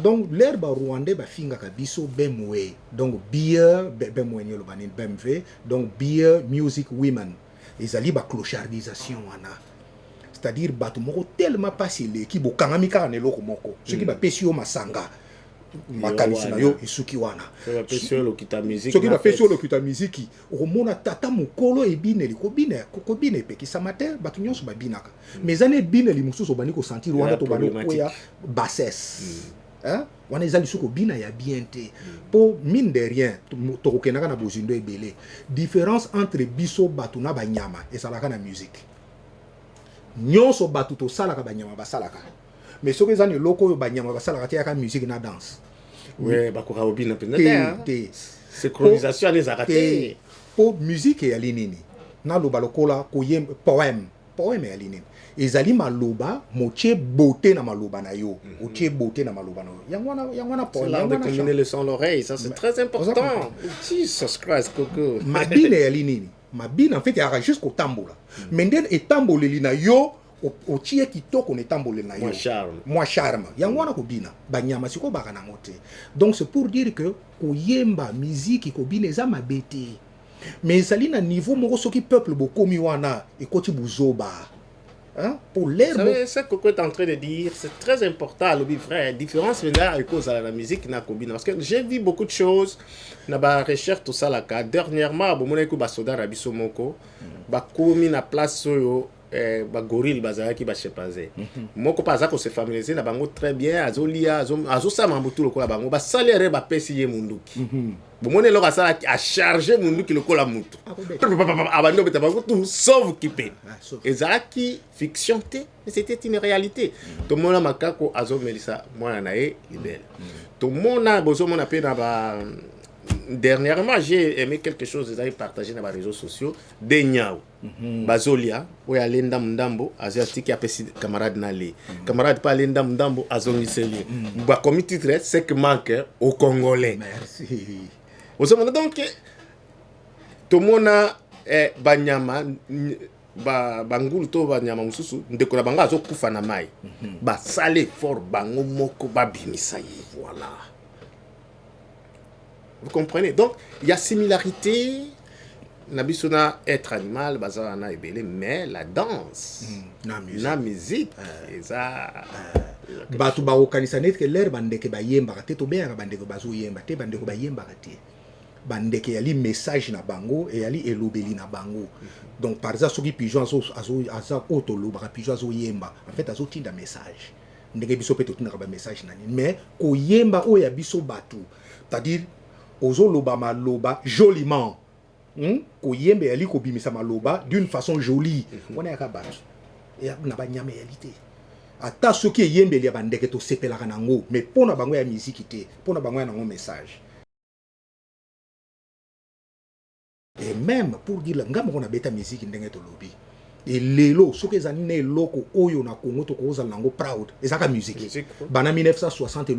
donc l'air barwandais bafingaka biso bmw donc beer bmw ni oloba nini bmv donc beer music women ezali baclochardisation wana c'est-à-dire bato moko tellement pasi eleki bokangami kaka na eloko moko soki bapesi yo masanga makanisi na yo esuki wana soki bapesi yo lokita miziki okomona tata mokolo ebineli kobina epekisama te bato nyonso babinaka mais eza na ebineli mosusu obandi kosentir wana tobandi koya bassesse wana eza lisusu kobina ya bien te mpo mine de rien tokokendaka na bozindo ebele différence entre biso bato na banyama ezalaka na musique nyonso bato tosalaka banyama basalaka mais soki eza na eloko oyo banyama basalaka te yaka musique na danse bakoka kobina mpenza te synchronisation ezalaka te mpo musique eyali nini naloba lokola koyemba poème eyali nini ezali maloba motie beauté na maloba na yo otie beauté na maloba na yo yango wana poème l'art de combiner le son l'oreille ça c'est très important Jesus Christ koko mabina eyali nini mabina en fait eyaka juste kotambola mais nde etamboleli na yo otie kitoko na etamboleli na yo mwa charme yango wana kobina banyama siko baka nango te donc c'est pour dire que koyemba musique kobina eza mabe te mais ezali na niveau moko soki peuple bokomi wana ekoti buzoba pour l'air. Ce que tu es en train de dire, c'est très important, le frère. Différence maintenant à cause de la musique na combine. Parce que j'ai vu beaucoup de choses dans la recherche tout ça là. Dernièrement, bon mon écoute basoda rabiso moko, ba komi na place soyo ba gorille bazara ki ba chepaze. Moko pas ça ko se familiariser na bango très bien, azolia azo sa mambutu lokola bango ba salaire ba pesi ye munduki. Bon mon eloko ça a chargé munduki lokola mutu. Abando beta bango tout sauve qui peut. Ezaki fiction te, mais c'était une réalité. Tout le monde a makako azo melisa moi na e libelle. Tout le monde a besoin mon appel na ba dernièrement j'ai aimé quelque chose qu'ils avaient partagé dans les réseaux sociaux des Niao bazolia oya lenda mndambo asiatique ya pesi camarade nale camarade pas lenda mndambo azongiseli ba comme titre c'est que manque au congolais merci donc tout le monde banyama bangulu to banyama mususu ndeko na banga azokufa na mai ba sale fort bango moko babimisa ye voilà. Vous comprenez? Donc, il y a similarité. Nabisona être animal, bazana ebele, mais la danse, la musique, ça. Batu ba okanisa net ke l'air bandeke ba yemba te to be bandeko bazo yemba te bandeko ba yemba te. Bandeke yali message na bango et yali elobeli na bango. Donc par exemple soki pigeon azo otolo ba pigeon azo yemba. En fait azo tinda message. Ndenge biso pe to tinda ba message nani. Mais ko yemba o ya biso batu. C'est-à-dire ozo loba maloba joliment ko yembe yali ko bimisa maloba d'une façon jolie wana ya kabatu ya na banyama yalité ata soki yembe ya bandeke to sepelaka nango mais pona bango ya musique te pona bango ya nango message et même pour dire ngam ko na beta musique ndenge to lobi et lelo soki ezali na eloko oyo na Congo to kozala nango proud ezaka musique bana 1960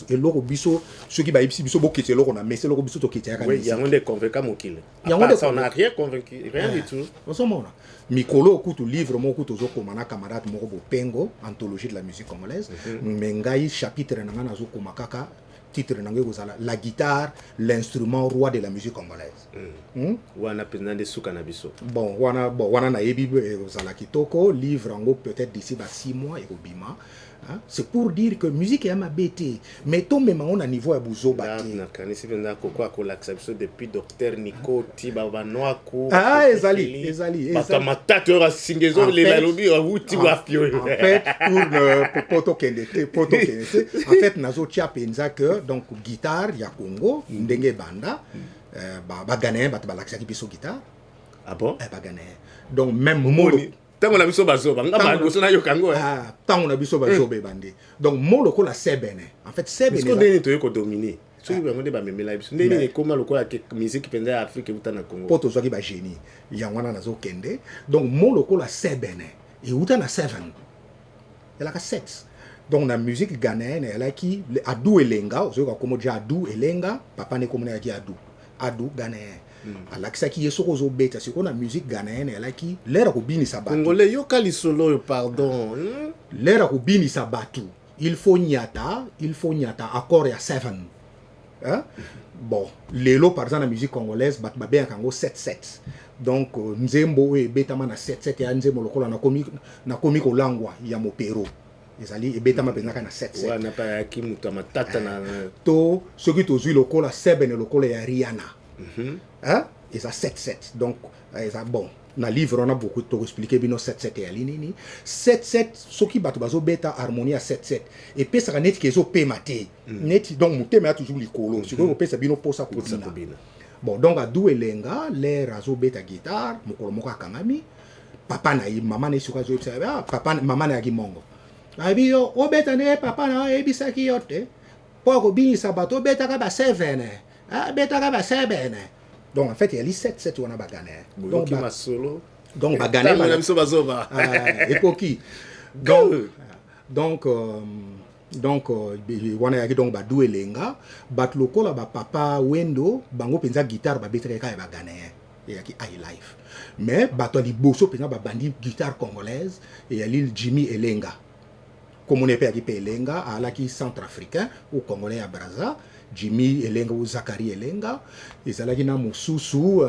eloko biso soki ba yipsi biso bokete eloko na mese eloko biso to kete yaka oui yango de convaincre mokile yango ça on a rien convaincu rien du tout osomona mikolo okutu livre moko to zokoma na camarade moko bopengo anthologie de la musique congolaise mais ngai chapitre na ngana zokoma kaka titre nango kozala la guitare l'instrument roi de la musique congolaise. Wana penza nde suka na biso. Bon wana na yebi kozala kitoko livre yango peut-être d'ici 6 mois ekobima. Hein? C'est pour dire que musique est ma bête, mais tout même on a niveau à bouzo bâti. Depuis docteur Nico Tiba Banoaku. Ah, ezali. Matata singezo les lalobi wuti wapio. En fait, pour poto kende. En fait, nazo tia penza que donc guitare ya Congo, ndenge banda, ba Ghanéen ba balakisa ki biso guitare. Ah bon? Ba Ghanéen. Donc même molo tango na biso bazoba ngaba boso na yokango tango na biso bazoba bande donc molo ko la sebene en fait sebene est-ce que ndeni to yeko dominer so biba ngode ba memela biso ndeni ekoma lokola ke musique penda Afrique uta na Congo poto zwaki ba génie ya wana nazo kende donc molo ko la sebene et uta na 7 elle a 7 donc na musique ghanéenne elle a qui adu elenga ozoka komo ja adu elenga papa ne komona ya adu ghanéen alakisaki yeso kozo beta siko na musique ghanéenne elaki lera kobinisa batu congolais yoka lisolo pardon lera kobinisa batu il faut nyata accord ya 7 hein bon lelo par exemple na musique congolaise bat babé kango 7-7 donc nzembo e betama na 7-7 ya nzembo lokola na komi kolangwa ya mopero ezali ebetama penaka na 7-7 wana pa ya kimuta matata na to soki tozwi lokola sebene lokola ya Rihanna. Hein? Et ça 7-7. Donc, bon, dans le livre, on a beaucoup de expliquer bino 7-7 et alinini. 7-7, ce qui bat bazo beta harmonie à 7-7. Et puis ça net kezo pe maté. Net donc mon thème a toujours les colos. Si vous pesa bino posa ko bina. Bon, donc à dou elenga, les razo beta guitare, mokolo moka kangami. Papa na yi mama na suka zo papa mama na gimongo. Abi yo o beta ne papa na ebisa ki yote. Poko bini sabato beta ka ba 7. Ah, beta ka ba 7. Donc en fait il y a les 7 wana bagane. Donc ma solo. Donc bagane ba biso bazoba. Epoki. Donc wana yaki donc ba douelenga, bat lokola ba papa wendo bango penza guitare ba betre ka bagane. Yaki high life. Mais bato liboso penza ba bandi guitare congolaise et ya l'île Jimmy Elenga. Comme on est payé Elenga à la qui centrafricain ou congolais à Brazza. Jimmy Elenga ou Zachary Elenga ezalaki na mususu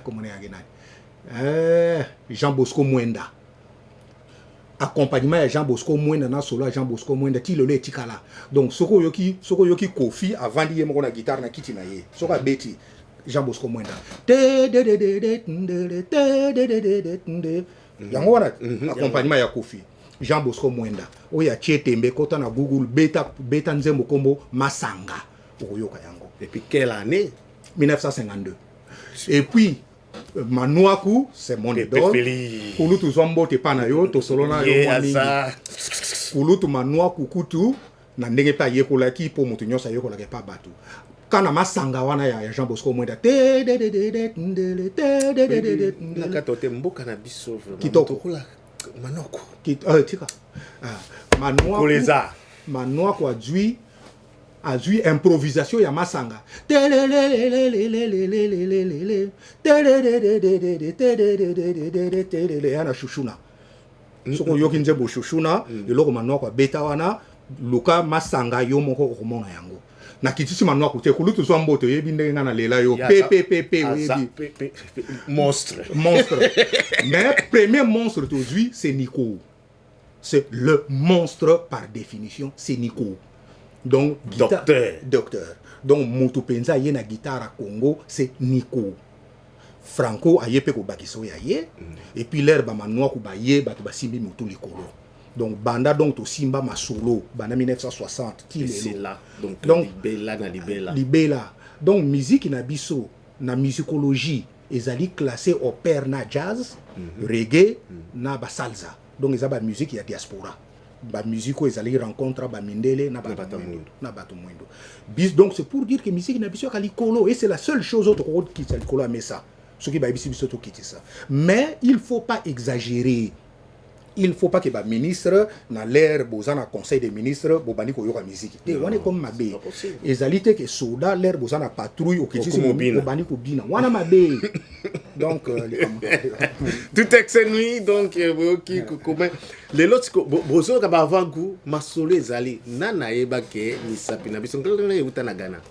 comment on Jean Bosco Mwenda accompagnement ya Jean Bosco Mwenda na solo Jean Bosco Mwenda ti lelo etikala donc soko yoki Kofi avant di yemo na guitare na kiti na ye soko beti Jean Bosco Mwenda yango wana accompagnement ya Kofi Jean Bosco Mwenda oya Chetembe kota na Google beta nzembo kombo Masanga oyoka yango et puis quelle année 1952 et puis Manouaku c'est mon idole kulutu zombo te pana yo to solona yo mwami kulutu Manouaku kutu na ndenge pa yekola ki po mutu nyosa yekola ke pa batu kana Masanga wana ya Jean Bosco Mwenda na katote mboka na biso kitoko Manoko tika Manouaku a dû improvisation ya Masanga ana shushuna soko yoki nzembo shushuna eloko Manouaku beta wana luka Masanga yo moko okomona yango na kitisi Manouaku te kulutu zwa mboto yebi ndenge na lela yo monstre mais premier monstre aujourd'hui c'est Nico. C'est le monstre par définition, c'est Nico. Donc docteur. Donc Mutu Penza yé na guitare à Congo, c'est Nico. Franco a yé pe ko bakiso ya yé et puis l'air ba Manouaku ba yé ba to ba simbi mutu likolo. Donc banda donc to simba ma solo banda 1960 et c'est là donc libela. Donc musique na biso na musicologie ezali classé au père na jazz, reggae na ba salsa. Donc ils ont la musique ya diaspora. La musique où ils allaient rencontrer ba mindele na bato mwindo. Donc c'est pour dire que musique na biso kalikolo et c'est la seule chose autre qui salikolo mais ça. Ce qui ba biso to quitter ça. Mais il faut pas exagérer. il faut pas que ba ministre na l'air bozana conseil des ministres bobani ko yoka musique te wana comme mabe ezalité que soda l'air bozana patrouille au kitisi bobani ko bina wana mabe donc tout excès nuit donc qui comment les lots bozo ka ba avant goût masolo ezali nana yeba ke ni sapina biso ngala utana Ghana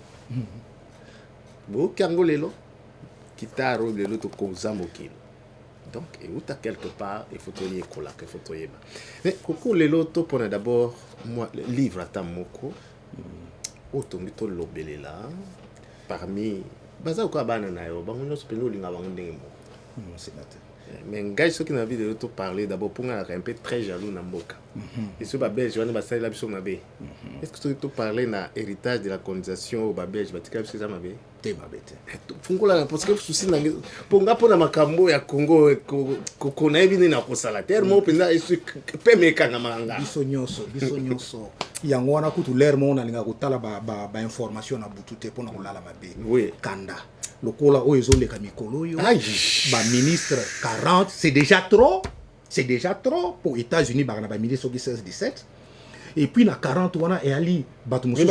bo kango lelo kitaro lelo to koza mokilo. Donc, et où quelque part, il faut tenir cola, il faut tenir. Mais coucou les lotos pour d'abord moi livre à Tamoko, automito lobele là, parmi baza ou quoi banana yo, bango nyos peno linga bango ndenge mo. Mais gars ceux qui n'ont envie de l'auto parler d'abord pour nga un peu très jaloux na mboka. Et ce babel je vais passer là biso mabe. Est-ce que tu parler na héritage de la colonisation au babel je vais te dire ça mabe. Fungola parce que souci na ponga pona makambo ya Congo ko na ebi na kosala termo penza esu pemeka na manga biso nyonso yango wana kutu l'air mo na linga kotala ba information na butute pona kolala mabe oui kanda lokola o ezoleka mikolo yo ba ministre 40 c'est déjà trop pour États-Unis ba na ba ministre 16 17. Et puis na 40 wana et ali batu mususu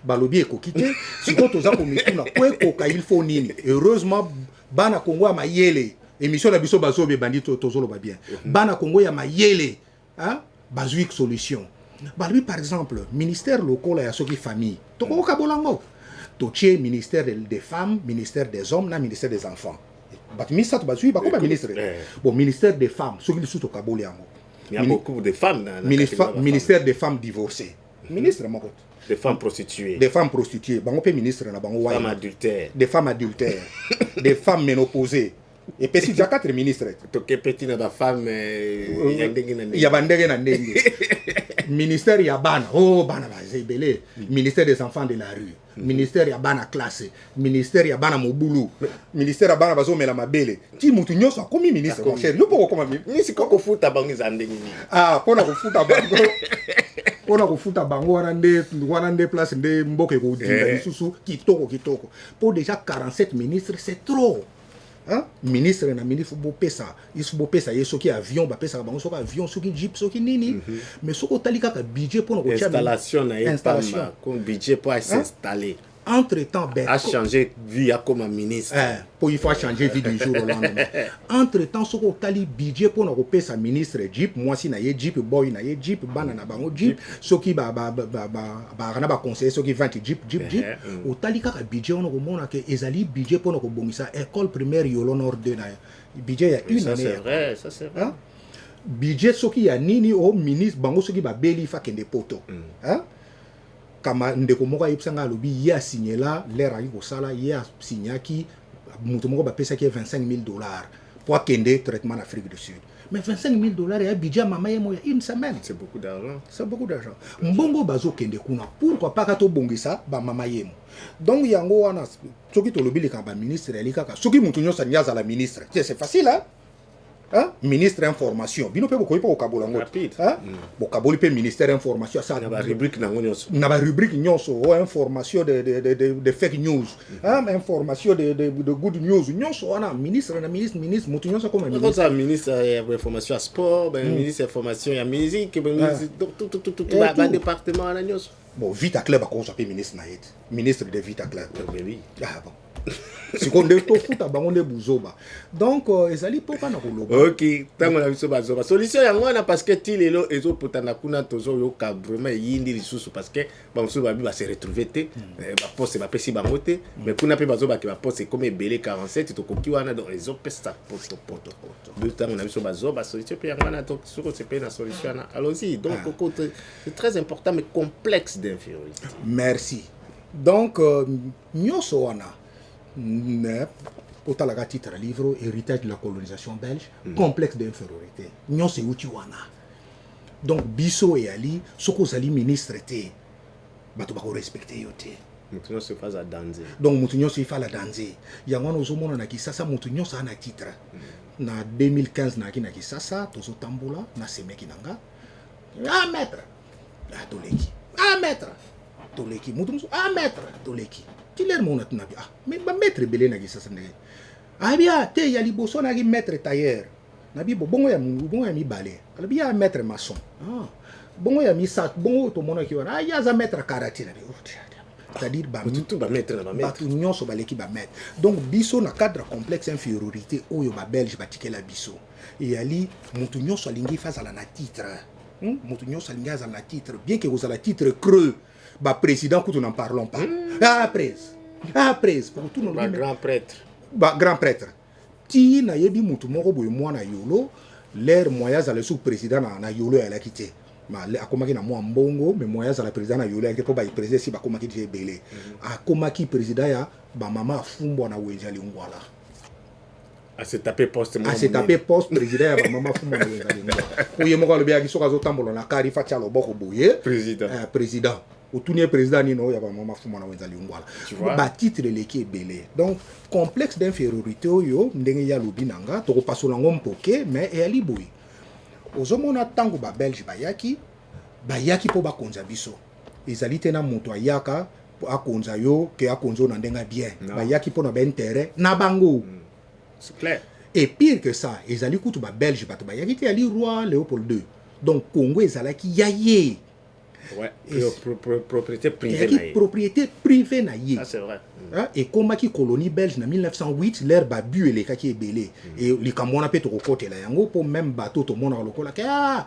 balobi kokité siko toza ko mituna ko ekoka il faut nini heureusement bana Congo ya mayele émission na biso bazobe bandito tozolo ba bien bana Congo ya mayele hein bazui solution balobi par exemple ministère local ya soki famille to ko kabolango to tie ministère des femmes ministère des hommes na ministère des enfants batu ministère to bazui ba ko ba ministre bon ministère des femmes soki lisu to kaboliango. Il y a beaucoup de femmes dans ministère des femmes divorcées. Ministre mon des femmes prostituées. Des femmes prostituées. Bango pe ministre na bango femmes adultères. Des femmes adultères. Des femmes ménopausées. Et puis si déjà 4 ministres. To ke petit na ba femme ya bandenge na ndenge. Ministère ya bana. Oh bana ba zebele. Ministère des enfants de la rue. Ministère ya bana classe, ministère ya bana mobulu, ministère ya bana bazomela mabele. Ti mutu nyonso akomi ministre mon cher. Yo poko koma ministre ko futa bango zandenge ni. Ah, pona ko futa bango. Pona ko futa bango wana nde place nde mboke ko dinga lisusu kitoko. Pour déjà 47 ministres, c'est trop. Hein? Ministre na ministre bopesa yeso ki avion ba pesa bango soki avion soki jeep soki nini mais soko talika ka budget pour ko installation na installation comme budget pour s'installer entre temps a changer vie comme un ministre pour il faut changer vie du jour au lendemain entre temps soko tali budget pour ko pesa ministre jeep moi si na ye jeep boy na ye jeep bana na bango jeep soki ba na ba conseiller soki 20 jeep o tali ka budget on ko mona ke ezali budget pour ko bongisa école primaire yolo nord 2 na budget ya une année ça c'est vrai budget soki ya nini o ministre bango soki ba beli fa kende poto hein kama ndeko moko ayebisanga alobi ye asigné la l'air ayi kosala ye asignaki mutu moko bapesa ki $25,000 pour akende traitement en Afrique du Sud. Mais $25,000 ya budget mama ye moya une semaine. C'est beaucoup d'argent. Mbongo bazo kende kuna pourquoi pas kato bongisa ba mama yemo. Donc yango wana soki tolobi le kamba ministre ali kaka soki mutu nyosa nyaza la ministre. C'est facile hein? Hein? Ministre information bino pe bokoyi po kabolango hein bokaboli pe ministère information ça na ba rubrique nyonso o information de fake news hein information de good news nyonso wana ministre mutu nyonso comme ministre information sport ministre information ya musique tout ba département na nyonso bon Vita Club a ko ministre na yet ministre de Vita Club oui ah bon si on est tout futa bango ne buzoba donc ezali poka na koloba OK tango na biso bazoba solution yango na parce que ti lelo ezo potana kuna tozo yo ka vraiment yindi lisusu parce que banso ba bi ba se retrouver te ba poste ba pesi bango te mais kuna pe bazoba ke ba poste comme belé 47 to koki wana donc ezo pesa poto de tango na biso bazoba solution pe yango na to soko se pe na solution na allons-y donc c'est très important mais complexe d'infériorité. Merci. Donc nyoso wana autant la titre livre héritage de la colonisation belge complexe d'infériorité nyon se uti wana donc biso et ali soko zali ministre te bato ba ko respecter yote mutunyo se faza danser donc mutunyo se fa la danser yango no zo mona na Kisasa mutunyo sa na titre na 2015 na kina Kisasa tozo tambola na semeki nanga ah maître toleki mutunyo ah maître toleki tiler mon atnabi ah mais ba maître belé na Kisasa ne ah bien te ya liboso na ki maître tailleur nabi bongo ya mibale alobi ya maître maçon bongo ya misat bongo to mona ki wana ya za maître karate na c'est-à-dire tout ba maître na ba maître batu nyonso baleki ba maître donc biso na cadre complexe infériorité oyo ba belge batikela biso eyali mutu nyonso alingi fazala na titre mutu nyonso alingi azala na titre bien que kozala titre creux ba président kutu n'en parlons pas après pour tout ba grand prêtre ti na yebi mutu moko boye mwana yolo l'air moyen azala sous président na yolo ya lakite akomaki na mwa mbongo mais moyen azala président na yolo yake po ba président si bakomaki je belé akomaki président ya ba mama afumbwa na wenja lingwala à se taper poste président ya ba mama afumbwa na wenja lingwala oye moko alobi aki soka zo tambola na kari fa tia loboko boye président autour président nino ya ba mama afumbwa na wenja lingwala ba titre leki belé donc complexe d'infériorité oyo ndenge ya lobi nanga to ko pasola ngom poke mais e ali boye ozomona tango ba belge bayaki po bakonza biso ezali tena moto ayaka akonza yo ke akonzo na ndenga bien bayaki po na ba intérêt na bango c'est clair et pire que ça ezali kutu ba belge bato bayaki te ali roi Léopold II donc Congo ezalaki yaye propriété privée na ye. Ça c'est vrai. Et comme qui colonie belge en 1908 l'air babu et les kaki belé et les kamona pe to côté là yango pour même bateau to mona lokola ka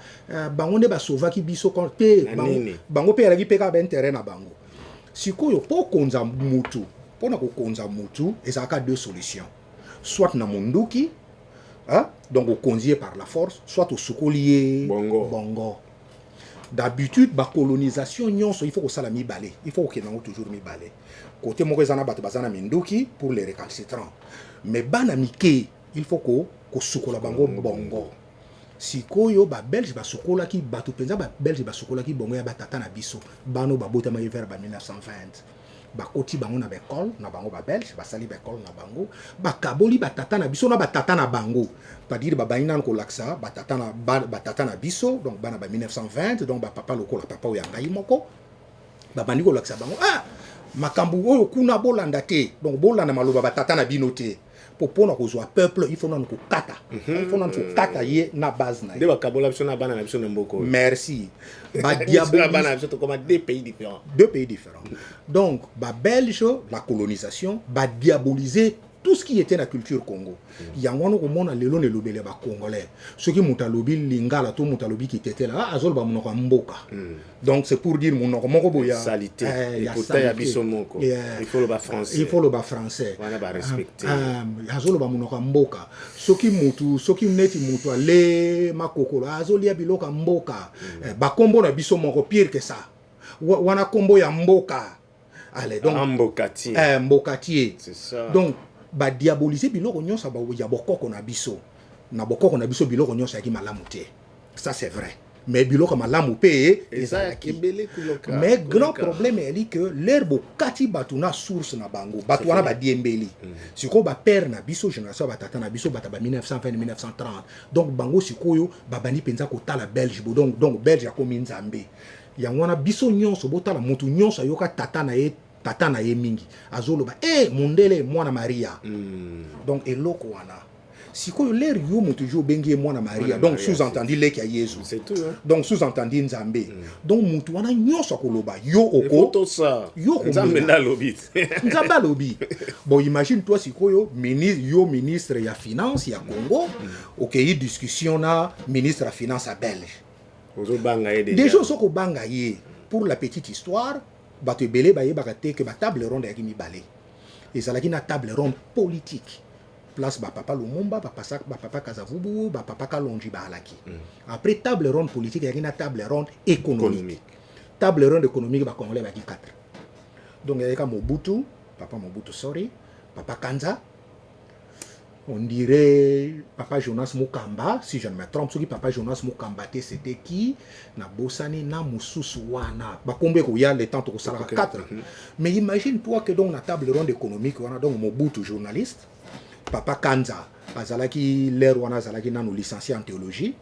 bango ne ba sauva ki biso kon pe bango pe alaki pe ka ben terrain na bango. Sikoyo po konza mutu pona ko konza mutu ezaka deux solutions. Soit na munduki donc au konzier par la force, soit au sukolier bongo. D'habitude ba colonisation nyonso il faut que ça la mi balé il faut que nango toujours mi balé côté moko ezana bato bazana minduki pour les récalcitrants mais bana mike il faut que sukola bango bongo sikoyo ba belge ba sukola ki bato penza ba belge ba sukola ki bongo ya batata na biso bano babota ma vers ba 1920 bakoti bango na bekol na bango ba belge basali bekol na bango bakaboli batata na biso na batata na bango c'est-à-dire babaina ko laksa batata na biso donc bana ba 1920 donc ba papa lokola papa oya ngai moko babandi ko laksa bango makambu oyo kuna bolanda te donc bolanda maloba batata na bino te popona kozwa peuple il faut non ko kata il faut non ko kata ye na base na de bakabola biso na bana na biso na mboko merci ba diaboliser bana biso comme deux pays différents donc ba belge la colonisation ba diaboliser tout ce qui était la culture Congo yango no komona lelo ne lobele ba congolais ceux qui mutalobi lingala to mutalobi qui était là azol ba monoko mboka donc c'est pour dire monoko moko boya salité et pourtant ya biso moko il faut le bas français wana ba respecter azol ba monoko mboka ceux qui neti mutu ale makokolo azol ya biloka mboka ba kombo na biso moko pire que ça wana kombo ya mboka allez donc mbokatier c'est ça donc ba diaboliser biloko nyonso ba ya bokoko na biso biloko nyonso ya ki malamu te ça c'est vrai mais biloko malamu pe mais grand problème est que l'herbe kati batuna source na bango batwana ba diembeli siko ba père na biso génération ba tata na biso bata ba 1920 1930 donc bango sikoyo babani penza ko tala belge donc belge ya komi nzambe yango na biso nyonso botala mutu nyonso yoka tata na ye mingi azoloba mundele mwana Maria donc eloko wana sikoyo l'air yo mutu jo bengi mwana Maria donc sous-entendu leki ya Yesu c'est tout donc sous-entendu nzambe donc mutu wana nyonso koloba yo oko yo nzambe na lobi nzambe lobi bon imagine toi sikoyo ministre ya finance ya Congo okei discussion na ministre ya finance ya Belge déjà soko banga ye pour la petite histoire bato ebele bayebaka te ke batable ronde yaki mibale ezalaki na table ronde politique place bapapa Lumumba bapapa Kazavubu bapapa Kalonji baalaki après table ronde politique yaki na table ronde économique table ronde économique bakongolais baki 4 donc yaka papa Mobutu papa Kanza on dirait Papa Jonas Mukamba, si je ne me trompe, ce Papa Jonas Mukamba, c'était qui? Na Bossani, na Moussus Wana. Bah, combien il y a les temps pour ça 4. Mais imagine-toi que dans la table ronde économique, on a donc Mobutu journaliste, Papa Kanza, Azalaki, l'air Wana Zalaki, nous licencié en théologie.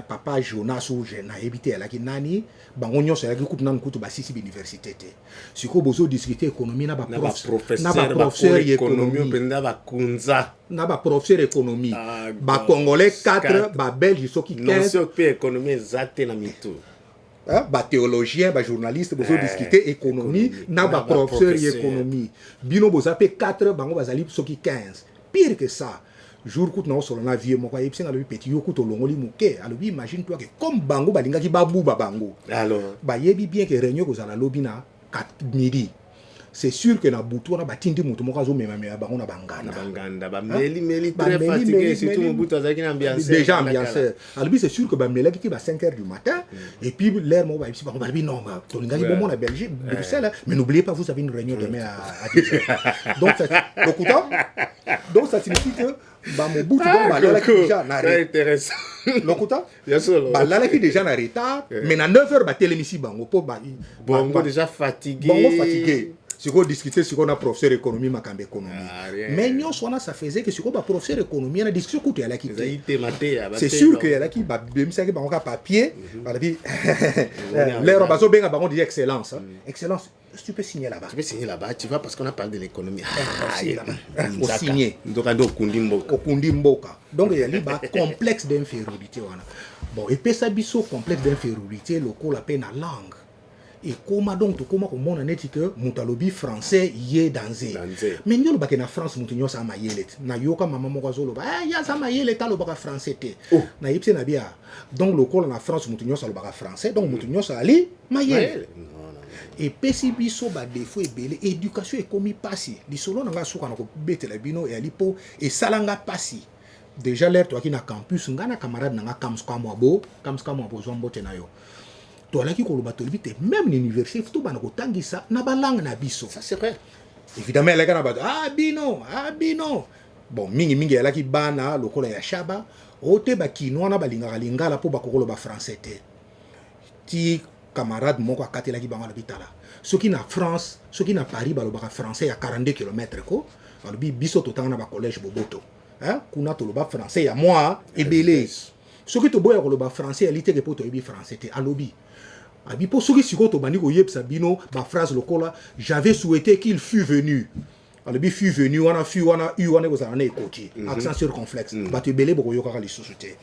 papa Jonas ou na habité alaki nani bango nyonso alaki kutu nanu kutu basisi université te siko bozo discuter économie na ba professeur économie penda ba kunza na ba professeur économie ba congolais 4 ba belge soki 15 non c'est pe économie zate na mitu ba théologien ba journaliste bozo discuter économie na ba professeur économie bino boza pe 4 bango bazali soki 15 pire que ça jour kout na solo na vie moko yebsenga le petit yo kout olongoli muke alobi imagine toi que comme bango balingaki babuba bango alors ba yebi bien que réunion ko zala lobi na 4 midi c'est sûr que na butu na batindi mutu moko azo mema mema bango na banganda ba meli très fatigué surtout mon butu azaki na ambiance déjà ambiance alobi c'est sûr que ba melaki ti ba 5h du matin et puis l'air mo ba yebsi bango balobi non ba tolingaki bon na Belgique Bruxelles mais n'oubliez pas vous avez une réunion demain à 10h donc ça signifie que ba mobutu donc balalaki déjà na retard intéressant lokuta bien sûr balalaki déjà na retard mais na 9h ba telemisi bango po ba bongo déjà fatigué siko discuter siko na professeur économie makambe économie mais nyonso wana ça faisait que siko ba professeur économie na discussion kutu alaki c'est sûr que alaki ba bemisaki bango ka papier balabi l'air bazo benga bango dit excellence excellence tu peux signer là-bas. Tu peux signer là-bas, tu vois, parce qu'on a parlé de l'économie. Faut signer. Donc il y a un complexe d'infériorité. Bon, et puis ça biso complexe d'infériorité, le coup la peine à langue. Et comment donc on a dit que mutalobi français yé dansé. Mais nous le na France mutunyo sa mayelet. Na yoka mama moko zolo ba ya sa mayelet talo baka français te. Na yipse na bia. Donc le coup na France mutunyo sa lo baka français. Donc mutunyo sa ali mayelet. Et pesi biso ba défaut ebele éducation est commis passi lisolo nga suka na ko betela bino et alipo et salanga passi déjà l'air toi qui na campus ngana camarade na kams kwa mwabo zombo tena yo to alaki ko lobato libite même l'université tout bana ko tangisa na balang na biso ça c'est vrai évidemment la kana ba bino bon mingi alaki bana lokola ya shaba ote ba kinwa na balinga lingala po ba kokolo ba français te ti camarade moko akatelaki bango na bitala soki na France soki na Paris balobaka français ya 42 km ko balobi biso totanga na ba collège Boboto kuna toloba français ya moi ebele soki toboya koloba français ya liteke po toyebi français te alobi abi po soki siko to bandi ko yebsa bino ba phrase lokola j'avais souhaité qu'il fût venu alobi fût venu wana ko za na ekoti accent circonflexe ba to ebele boko yokaka lisusu te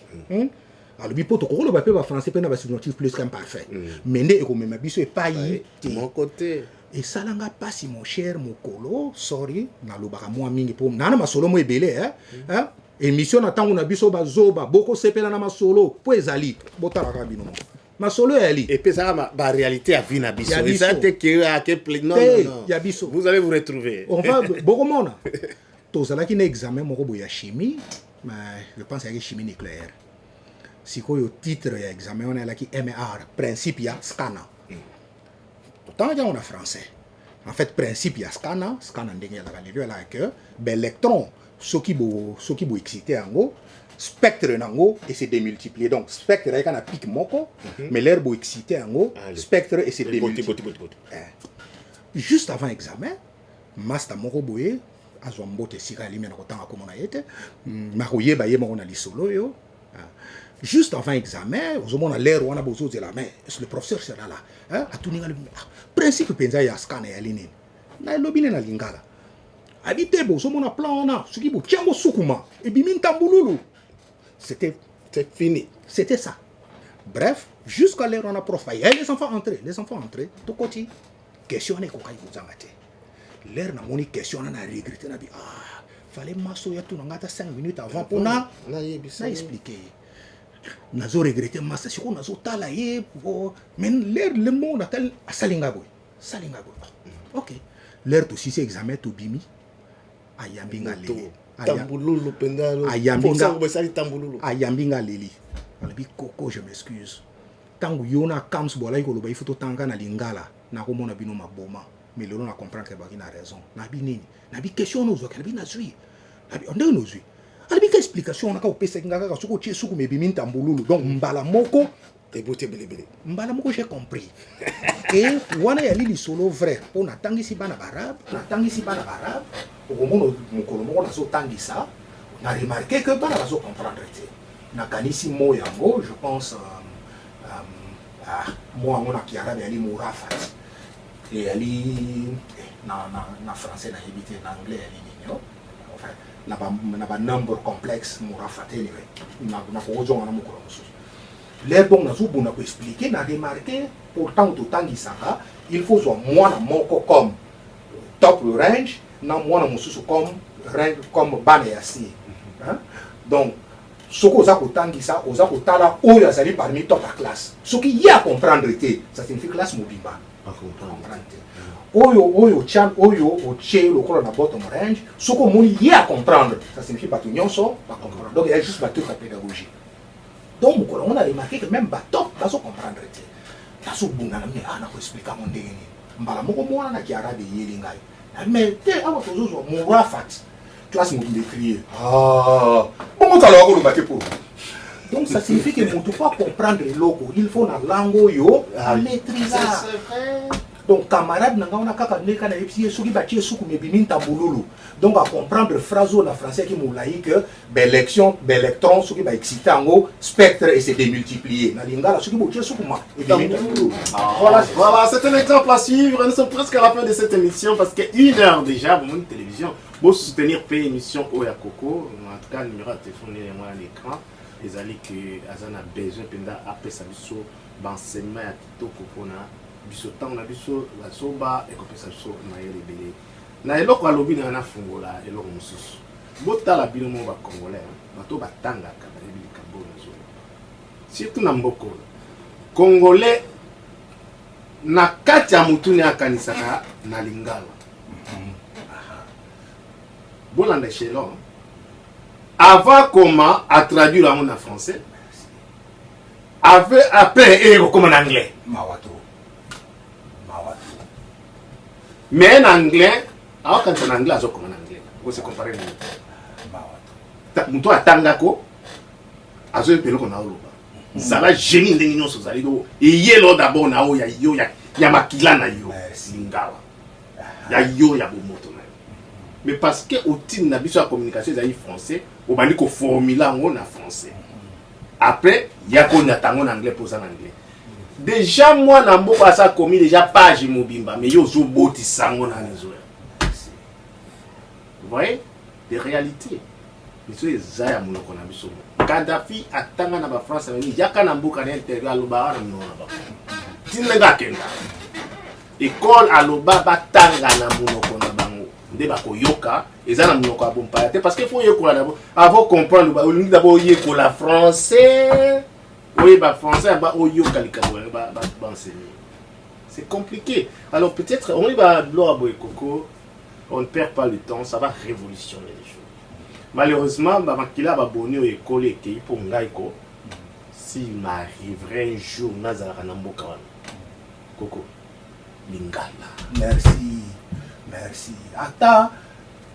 alors bipoto ko lo ba pe ba français pe na ba subjonctif plus qu'imparfait mais né ko mema biso e payi de mon côté et salanga pasi mon cher mokolo sorry na lo ba mo mingi po na masolo mo ebele émission na tango na biso ba zoba boko sepela na masolo po ezali botala ka bino masolo ali et puis ça ba réalité a vie na biso exacte que à que non ya biso vous allez vous retrouver on va boko mona to zala ki na examen moko boya chimie mais je pense à chimie nucléaire si le titre de l'examen on a là qui MR principe ya scana tant on a français en fait principe ya scana ndenge la valeur là que l'électron ce qui bo excité en gros spectre nango et c'est démultiplié donc spectre là kana pic moko mais l'air bo excité en gros spectre et c'est démultiplié juste avant examen master moko boye azombote sika limena ko tanga ko mona yete makoye ba ye moko na lisolo yo juste avant examen vous avez l'air où on a besoin de la main le professeur sera là à tout niveau principe penza ya scan ya ligne na lobine na lingala habité bo so mona plan na ce qui bo tiango sukuma et bimin tambululu c'était fini c'était ça bref jusqu'à l'heure on a prof les enfants entrés tout côté questionner ko kai ko zangate l'air na moni question na regretter na bi fallait maso ya tout ngata 5 minutes avant pour na expliquer nazo regretter massa siko nazo tala ye mais l'air le monde atal salinga boy ok l'air to si c'est examen to bimi ayambinga leli tambululu pendalo ayambinga leli alabi koko je m'excuse tangu yona kams bola ko loba ifuto tanga na lingala na ko mona bino maboma mais lelo na comprendre que ba kina raison na bi nini na bi question no zo kalbi na zui na bi onde no zui alibi ka explication na ka opesa ngaka ka suko tie suku mebi mintambululu donc mbala moko te bote belebele mbala moko j'ai compris et wana ya lili solo vrai on atangisi bana barabe au moment mokolo moko na so tangisa na remarquer que bana bazo comprendre te nakanisi mo yango je pense moi on a qui arabe ali Mourafat et ali na français na éviter en anglais ali nino enfin na ba number complexe Mourafat anyway na ko zo na mukoro mususu les bons na zubu na ko expliquer na remarquer pourtant tout temps isanga il faut zo moi na moko comme top range na moi na mususu comme bana ya si hein donc soko oza kotangisa oza kotala oyo azali parmi top ya classe soki ye a comprendre te ça signifie classe mobimba comprendre te oyo chan oyo otie lokola na bottom range soko omoni ye a comprendre ça signifie bato nyonso bacomprendre donc il y a juste bato ya pédagogie donc mokolo on a remarqué que même batop bazo comprendre te nazobunda na mine nakoexplika mo ndenge nini mbala moko mwana na kiarabe eyeli ngai mais te awa tozozwa Mourafat classe mobile crier bon ça leur a pour donc ça signifie que mon pas comprendre le logo il faut na langue yo maîtriser c'est vrai donc camarade nanga on a kaka neka na epsi soki ba tie suku mebimi ntambululu donc à comprendre phrase na français qui mo laïque l'élection l'électron soki ba exciter ngo spectre et se démultiplier na lingala soki bo tie suku ma voilà c'est un exemple à suivre. Nous sommes presque à la fin de cette émission parce que 1 heure déjà pour une télévision pour soutenir payer émission Oya Coco en tout cas le numéro de téléphone est moi à l'écran les alliés que azana besoin penda après ça biso d'enseignement à kitoko pona biso tant na biso la soba et compensation na yelebele na eloko alobi na fungola eloko mususu botala bino mo ba congolais bato batanga ka ba yebi kambo zo surtout na mboko congolais na kati ya mutuni akanisaka na lingala bolanda chelon avant comment à traduire en français après et comment en anglais mawato mais en anglais alors quand en anglais azo comment en anglais vous se comparer mawato muto atangako azo pelo kona oloba zala génie ndenge nyonso zali do yelo d'abord na o ya yo ya makila na yo lingala ya yo ya bomoto na yo mais parce que outil na biso ya communication ezali français obandi ko formula ngo na français après ya ko na tango na anglais pour ça en anglais déjà moi na mboka asa commis déjà page mobimba mais yo zo boti sango na nezo vous voyez des réalités biso ezaya monoko na biso Kadhafi atanga na ba France ni yaka na mboka na interview aloba na mnona ba tinenga kenga école aloba batanga na monoko na bango nde ba koyoka ezana monoko ya bompa te parce que faut yekola d'abord avant comprendre ba olingi d'abord yekola français oui ba français ba oyoka likabo ba enseigner c'est compliqué alors peut-être on va bloquer boy coco on ne perd pas le temps ça va révolutionner les choses. Malheureusement, Bamakila va bonner au école et qu'il pour Ngaïko. S'il m'arriverait un jour, Nazara Namboka. Coco. Lingala. Merci. Ata,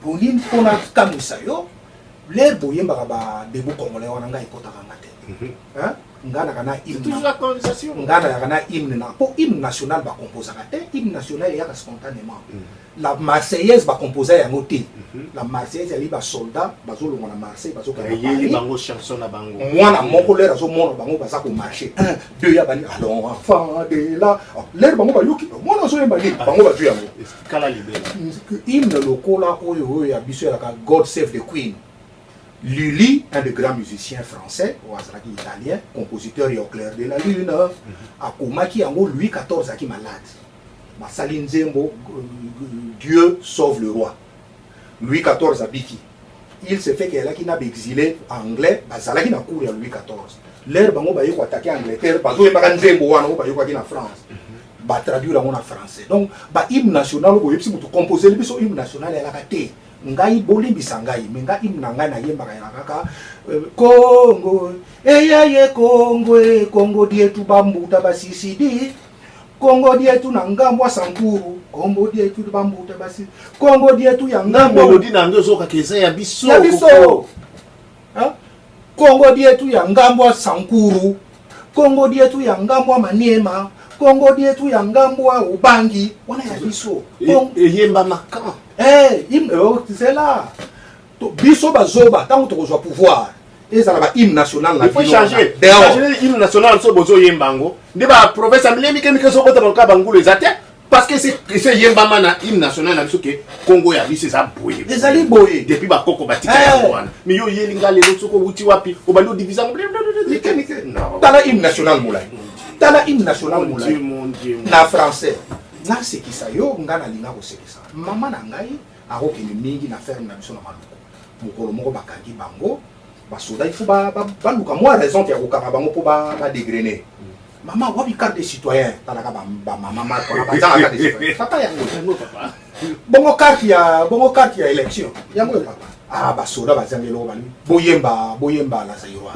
pour nous, on a comme ça, l'air boyé, des beaux congolais, on a Ngaïko Taramate. Hein? Ngana kana hymne. C'est toujours la colonisation. Ngana kana hymne na. Pour hymne national va composer la tête. Hymne national il y a spontanément. La Marseillaise va composer à côté. La Marseillaise elle va soldat, bazo le mona Marseille, bazo kana. Il y a bango chanson na bango. Moi na moko l'air azo mona bango baza ko marcher. 1 2 ya bani allons enfant de là. L'air bango ba yoki. Moi na zo ya bani bango ba tu yango. Kala libéra. Hymne lokola oyo ya biso ya ka God Save the Queen. Lully, un des grands musiciens français, Ouazraki italien, compositeur et au clair de la lune, Akoumaki Ango, Louis XIV qui malade. Saline Zembo, Dieu sauve le roi. Louis XIV habiti. Il se fait qu'elle a qui n'a exilé anglais, Bazalaki n'a couru à Louis XIV. L'air bango ba yoko attaquer Angleterre, bazo e Zembo wana ba yoko na France. Ba traduire en français. Donc ba hymne national ko yepsi mutu composer le biso hymne national elle a raté. Ngai bolimbisa ngai menga hymne ngai na yemba kaka Congo ye Congo dietu bambuta basisidi Congo dietu na ngambwa sankuru Congo dietu bambuta basi Congo dietu ya ngambwa melodi na ndo zoka keza ya biso ha Congo dietu ya ngambwa sankuru Congo dietu ya ngambwa maniema Congo dietu ya ngambwa ubangi wana ya biso yemba makan c'est là. Biso bazoba, tant que tu pouvoir. Et ça va hymne national. Il faut changer. L'hymne national, c'est Bozo Yembango. Débat professeur Milemi Kemike Sobo Tabanka Bango les attaques. Parce que c'est Yembama na hymne national na biso ke Congo ya biso ça boye. Les ali boye depuis ba koko batika ya wana. Mais yo yelinga lelo soko wuti wapi obando division. Non. Dans la hymne national moulay. Dans la hymne national moulay. Na français. Na c'est qui ça yo ngana linga ko c'est ça. Maman na ngai a rokeni mingi na ferme na biso na maluko. Mokolo moko bakangi bango. Basoda il faut ba luka moi raison ya kokanga bango po ba dégrener. Maman wabi carte de citoyen talaka ba maman ko ba tanga carte de citoyen. Papa yango papa. Bongo carte ya élection. Yango papa. Ah basoda bazangelo bani. Boyemba la Zaïroa.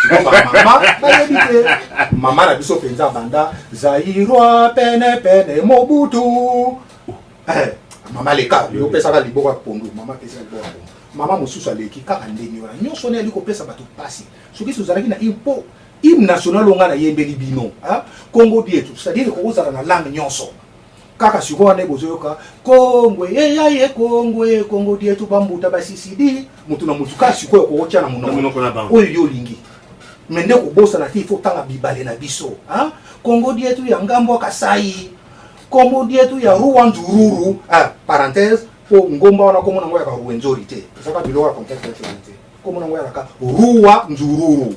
Maman ba yebite. Maman na biso penza banda Zaïroa pene Mobutu. Maman leka yo pesa ka liboka pondu. Maman pesa liboka pondu. Maman mosusu aleki kaka ndeni wana nyonso ne aliko pesa bato pasi soki tozalaki na impo hymne national onga na yembeli bino Congo dietu c'est-à-dire ko ozala na langue nyonso kaka siko wana bozoyoka Kongwe yaye Congo dietu bambuta basisidi mutu na mutu ka siko ko otia na monoko na bango oyo yolingi mende ko bosa na ti fo tanga bibale na biso Congo dietu ya ngambo kasai Congo dietu ya Ruwanzururu parenthèse po ngomba wana komona ngoya ka ruwenzori te saka biloka contexte te komona ngoya ka ruwa nzururu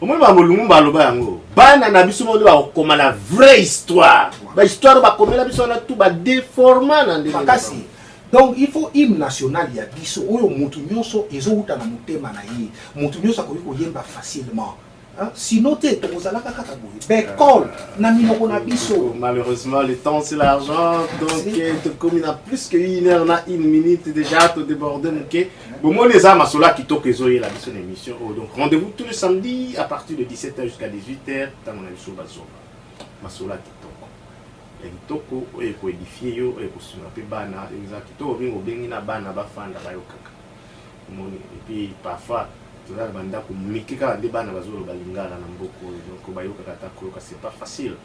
omoni ba molungu baloba yango bana na biso moli ba koma la vraie histoire ba histoire ba komela biso na tout ba déforma na ndenge makasi donc il faut hymne national ya biso oyo mutu nyonso ezouta na mutema na ye mutu nyonso akoki koyemba facilement sinon te tozalaka kaka boye bekol na minoko na biso. Malheureusement le temps c'est l'argent donc comme il a plus que 1 heure na 1 minute déjà tout débordé ok bon moi les amas sola qui toque ezoye la biso émission donc rendez-vous tous les samedis à partir de 17h jusqu'à 18h dans mon émission bazoba masola kitoko ya kitoko oyo ko édifier yo oyo ko sunga pe bana exact kitoko bingo bengi na bana bafanda bayokaka moni et puis parfois tout ça banda ko mikika de bana bazolo balingala na mboko donc bayoka kata ko c'est pas facile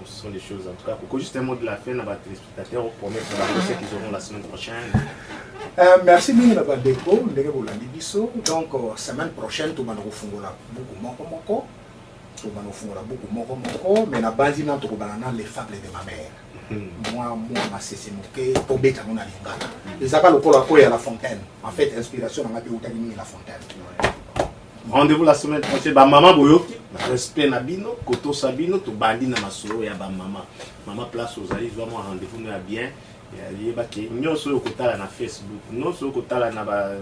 ce sont des choses en tout cas pour juste un mot de la fin à votre téléspectateurs pour promettre ceux qui auront la semaine prochaine. Merci Mingina Bandeko ndenge bolandi biso donc semaine prochaine to bana kofungola buku moko mais na base na to banana les fables de ma mère. Moi ma c'est moké pour beta na lingala les aka lokola ko ya la fontaine en fait inspiration na ngapi utani la fontaine. Rendez-vous la semaine prochaine. Ba maman boyoki, respect na bino, koto sabino, to bandi na masolo ya ba maman. Maman place aux alis, vraiment rendez-vous na bien. Ya yeba ke nyonso yo kotala na Facebook, nyonso yo kotala na ba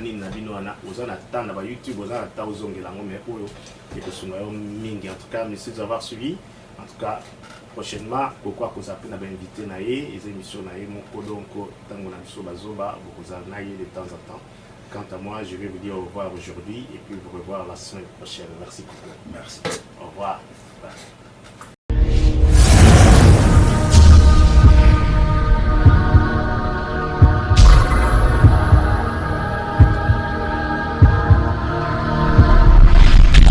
nini na bino na oza na tanda ba YouTube, oza na ta ozongela ngo mais oyo et ko sunga yo mingi. En tout cas, merci d'avoir suivi. En tout cas, prochainement pourquoi ko zapi na ba invité na ye, les émissions na ye moko donc tango na biso bazoba, ko za na ye de temps en temps. Quant à moi, je vais vous dire au revoir aujourd'hui et puis vous revoir la semaine prochaine. Merci beaucoup. Merci. Au revoir.